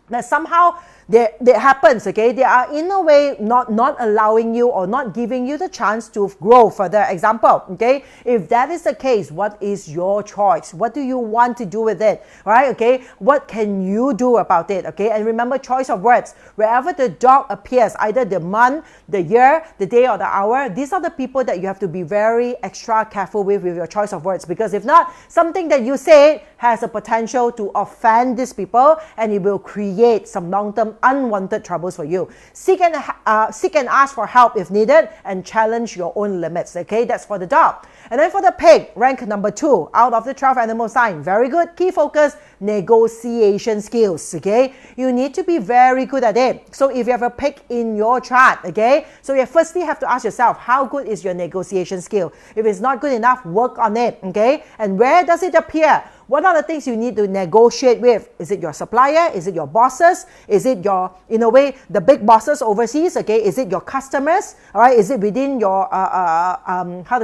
That somehow that happens, okay? They are in a way not allowing you or not giving you the chance to grow further. Example, okay? If that is the case, what is your choice? What do you want to do with it, right? Okay? What can you do about it, okay? And remember, choice of words. Wherever the dog appears, either the month, the year, the day, or the hour, these are the people that you have to be very extra careful with your choice of words, because if not, something that you say has a potential to offend these people and it will create some long-term unwanted troubles for you. Seek and ask for help if needed and challenge your own limits, okay? That's for the dog. And then for the pig, rank number 2 out of the 12 animal sign. Very good. Key focus, negotiation skills, okay? You need to be very good at it. So if you have a pig in your chart, okay? So you firstly have to ask yourself, how good is your negotiation skill? If it's not good enough, work on it, okay? And where does it appear? What are the things you need to negotiate with? Is it your supplier? Is it your bosses? Is it your, in a way, the big bosses overseas? Okay, is it your customers? All right, is it within your,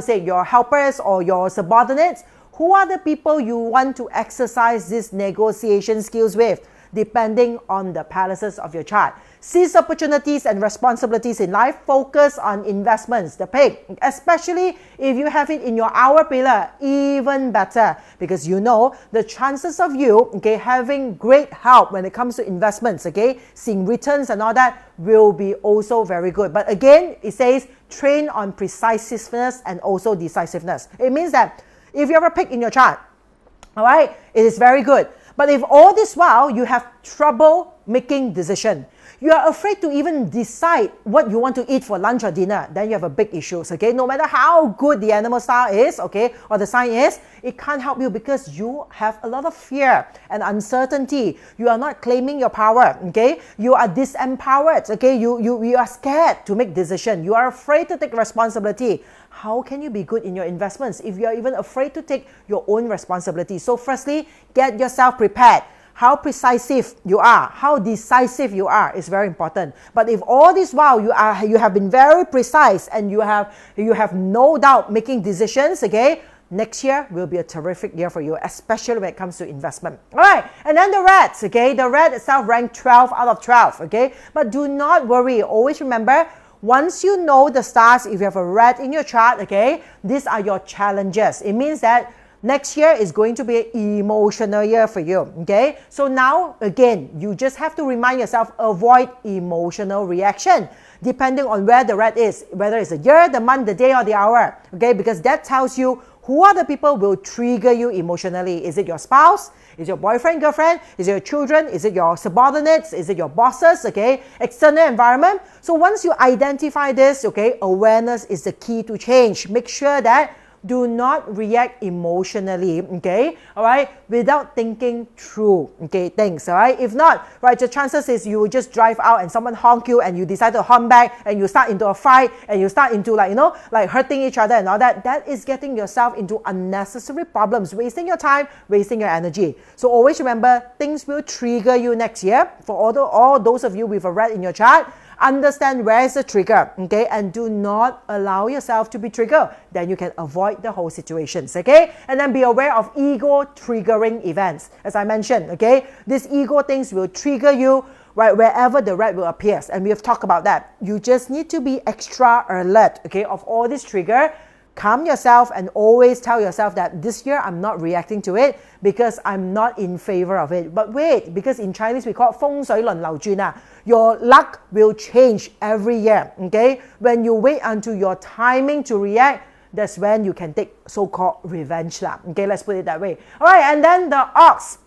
your helpers or your subordinates? Who are the people you want to exercise these negotiation skills with? Depending on the palaces of your chart. Seize opportunities and responsibilities in life. Focus on investments, the pig. Especially if you have it in your hour pillar, even better. Because you know the chances of you, okay, having great help when it comes to investments, okay, seeing returns and all that will be also very good. But again, it says train on precisiveness and also decisiveness. It means that if you have a pig in your chart, all right, it is very good. But if all this while you have trouble making decision, You are afraid to even decide what you want to eat for lunch or dinner. Then you have a big issue, okay? No matter how good the animal star is, okay, or the sign is, it can't help you because you have a lot of fear and uncertainty. You are not claiming your power, okay? You are disempowered, okay? You are scared to make decisions. You are afraid to take responsibility. How can you be good in your investments if you are even afraid to take your own responsibility? So firstly, get yourself prepared. How precise you are, how decisive you are is very important. But if all this while you have been very precise and you have no doubt making decisions, okay, next year will be a terrific year for you, especially when it comes to investment. All right, and then the reds, okay, the red itself ranked 12 out of 12, okay, but do not worry. Always remember, once you know the stars, if you have a red in your chart, okay, these are your challenges. It means that next year is going to be an emotional year for you, okay? So now, again, you just have to remind yourself, avoid emotional reaction, depending on where the red is, whether it's the year, the month, the day, or the hour, okay? Because that tells you who are the people will trigger you emotionally. Is it your spouse? Is it your boyfriend, girlfriend? Is it your children? Is it your subordinates? Is it your bosses? Okay, external environment. So once you identify this, okay, awareness is the key to change. Make sure that do not react emotionally, okay, all right, without thinking through, okay, things, all right. If not, right, the chances is you will just drive out and someone honk you and you decide to honk back and you start into a fight and you start into like hurting each other and all that. That is getting yourself into unnecessary problems, wasting your time, wasting your energy. So always remember, things will trigger you next year. For all those of you with a red in your chart, understand where is the trigger, okay, and do not allow yourself to be triggered. Then you can avoid the whole situations, okay? And then be aware of ego triggering events. As I mentioned, okay, these ego things will trigger you right wherever the red will appear, and we have talked about that. You just need to be extra alert, okay, of all this trigger. Calm yourself and always tell yourself that this year I'm not reacting to it because I'm not in favor of it. But wait, because in Chinese we call it 風水輪流轉啊. Your luck will change every year, okay? When you wait until your timing to react, that's when you can take so-called revenge lah. Okay, let's put it that way. All right, and then the ox.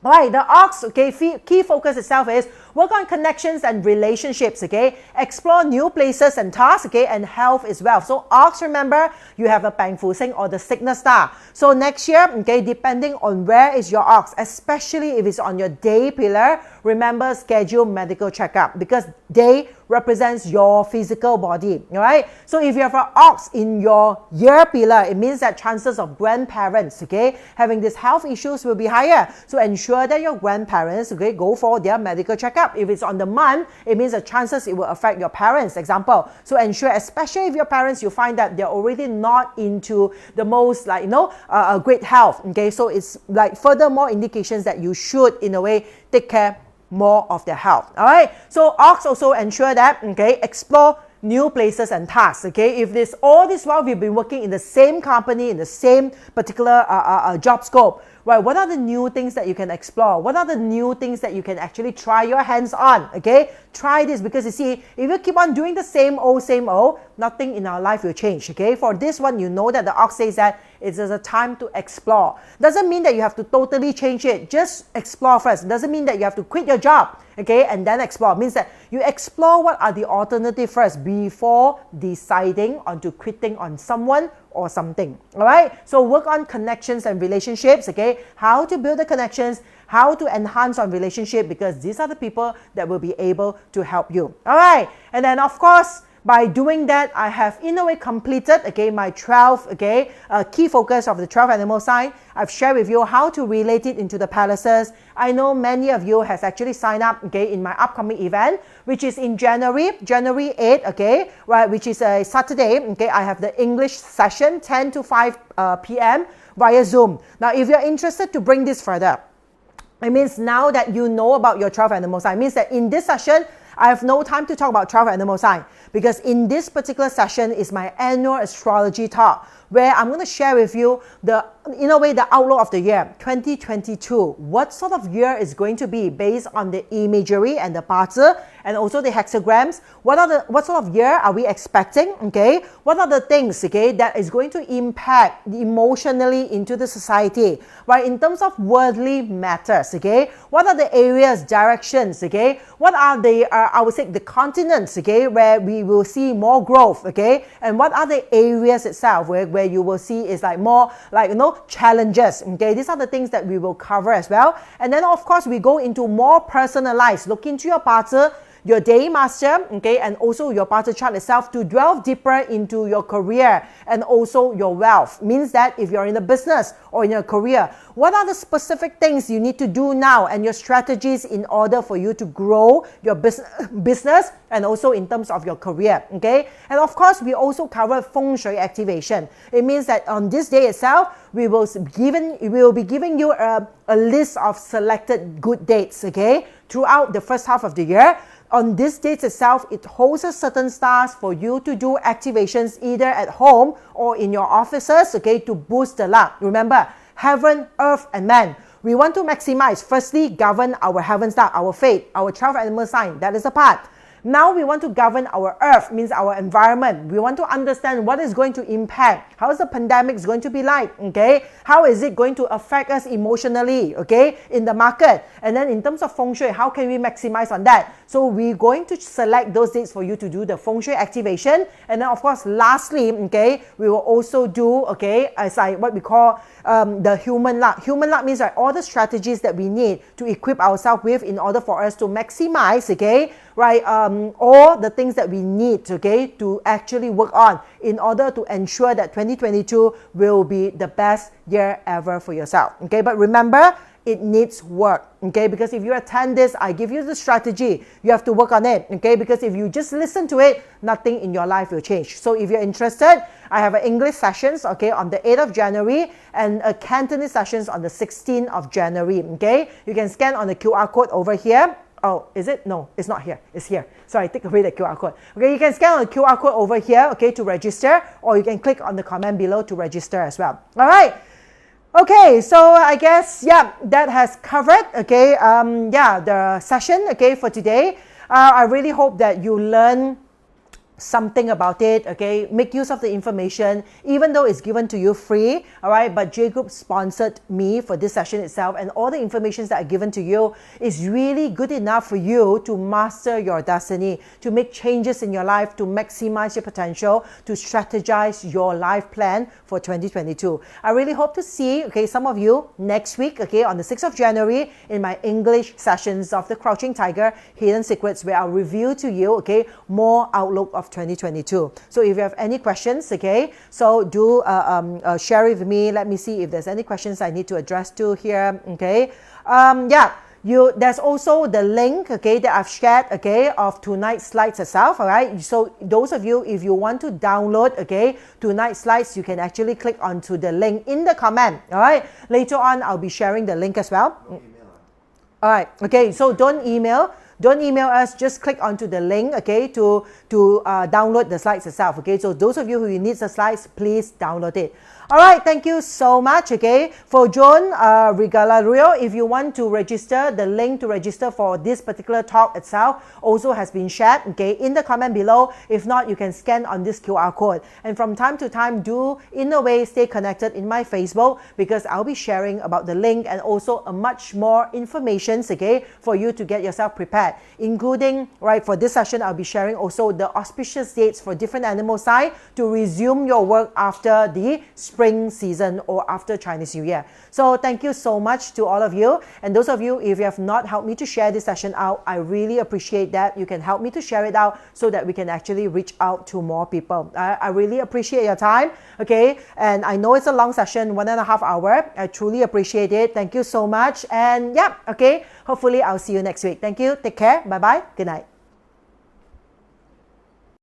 All right, the ox, okay, key focus itself is work on connections and relationships, okay? Explore new places and tasks, okay? And health is wealth. So ox, remember, you have a Pang Fu Sing or the sickness star. So next year, okay, depending on where is your ox, especially if it's on your day pillar, remember, schedule medical checkup because day represents your physical body, all right? So if you have an ox in your year pillar, it means that chances of grandparents, okay, having these health issues will be higher. So ensure that your grandparents, okay, go for their medical checkup. If it's on the month, it means the chances it will affect your parents, example. So ensure, especially if your parents, you find that they're already not into the most, like, great health, okay? So it's like furthermore indications that you should, in a way, take care more of their health. All right, so ox also ensure that, okay, explore new places and tasks, okay? If all this while we've been working in the same company, in the same particular job scope, right, what are the new things that you can explore? What are the new things that you can actually try your hands on, okay? Try this, because you see, if you keep on doing the same old, nothing in our life will change, okay? For this one, you know that the ox says that it's a time to explore. Doesn't mean that you have to totally change it. Just explore first. Doesn't mean that you have to quit your job, okay, and then explore. It means that you explore what are the alternatives first before deciding on to quitting on someone or something. All right, so work on connections and relationships, okay? How to build the connections, how to enhance on relationship, because these are the people that will be able to help you. All right, and then of course, by doing that, I have in a way completed, okay, my 12, okay, key focus of the 12 animal sign. I've shared with you how to relate it into the palaces. I know many of you has actually signed up, okay, in my upcoming event, which is in January 8, okay, right, which is a Saturday, okay. I have the English session 10 to 5 p.m. via Zoom. Now, if you're interested to bring this further, it means now that you know about your 12 animal sign, it means that in this session, I have no time to talk about 12 animal sign, because in this particular session is my annual astrology talk, where I'm going to share with you the outlook of the year 2022. What sort of year is going to be based on the imagery and the parts, and also the hexagrams. What sort of year are we expecting? Okay, what are the things, okay, that is going to impact emotionally into the society, right? In terms of worldly matters, okay, what are the areas, directions, okay, what are the I would say the continents, okay, where we will see more growth, okay, and what are the areas itself where you will see is like more like, you know, challenges, okay. These are the things that we will cover as well. And then of course we go into more personalized, look into your parter, your day master, okay, and also your parter chart itself to delve deeper into your career and also your wealth. Means that if you're in a business or in your career, what are the specific things you need to do now and your strategies in order for you to grow your business and also in terms of your career, okay? And of course, we also cover feng shui activation. It means that on this day itself, we will be giving you a list of selected good dates, okay, throughout the first half of the year. On this date itself, it holds a certain stars for you to do activations either at home or in your offices, okay, to boost the luck. Remember, heaven, earth, and man. We want to maximize, firstly, govern our heaven star, our fate, our 12 animal sign. That is a part. Now we want to govern our earth, means our environment. We want to understand what is going to impact. How is the pandemic going to be like, okay? How is it going to affect us emotionally, okay, in the market? And then in terms of feng shui, how can we maximize on that? So we're going to select those dates for you to do the feng shui activation. And then of course, lastly, okay, we will also do, okay, as what we call the human luck. Human luck means like all the strategies that we need to equip ourselves with in order for us to maximize, okay, right, all the things that we need, okay, to actually work on in order to ensure that 2022 will be the best year ever for yourself, okay? But remember, it needs work, okay? Because if you attend this, I give you the strategy. You have to work on it, okay? Because if you just listen to it, nothing in your life will change. So if you're interested, I have an English sessions, okay, on the 8th of January and a Cantonese sessions on the 16th of January, okay? You can scan on the QR code over here. Oh, is it? No, it's not here. It's here. Sorry, take away the QR code. Okay, you can scan on the QR code over here, okay, to register, or you can click on the comment below to register as well. All right. Okay, so I guess, yeah, that has covered, okay, the session, okay, for today. I really hope that you learn something about it, okay? Make use of the information, even though it's given to you free, all right? But J Group sponsored me for this session itself, and all the information that are given to you is really good enough for you to master your destiny, to make changes in your life, to maximize your potential, to strategize your life plan for 2022. I really hope to see, okay, some of you next week, okay, on the 6th of January in my English sessions of the Crouching Tiger Hidden Secrets, where I'll reveal to you, okay, more outlook of 2022. So if you have any questions, okay, so do share it with me. Let me see if there's any questions I need to address to here, okay. There's also the link, okay, that I've shared, okay, of tonight's slides itself, all right. So those of you, if you want to download, okay, tonight's slides, you can actually click onto the link in the comment, all right. Later on, I'll be sharing the link as well. All right, okay, so don't email us, just click onto the link, okay, to download the slides itself, okay. So those of you who need the slides, please download it. All right, thank you so much, okay. For Joan Regalario, if you want to register, the link to register for this particular talk itself also has been shared, okay, in the comment below. If not, you can scan on this QR code. And from time to time, do, in a way, stay connected in my Facebook, because I'll be sharing about the link and also a much more information, okay, for you to get yourself prepared, including, right, for this session, I'll be sharing also the auspicious dates for different animal sign to resume your work after the spring season or after Chinese New Year. So thank you so much to all of you. And those of you, if you have not helped me to share this session out, I really appreciate that. You can help me to share it out so that we can actually reach out to more people. I really appreciate your time, okay? And I know it's a long session, 1.5 hours. I truly appreciate it. Thank you so much. And yeah, okay, hopefully I'll see you next week. Thank you. Take care. Bye-bye. Good night.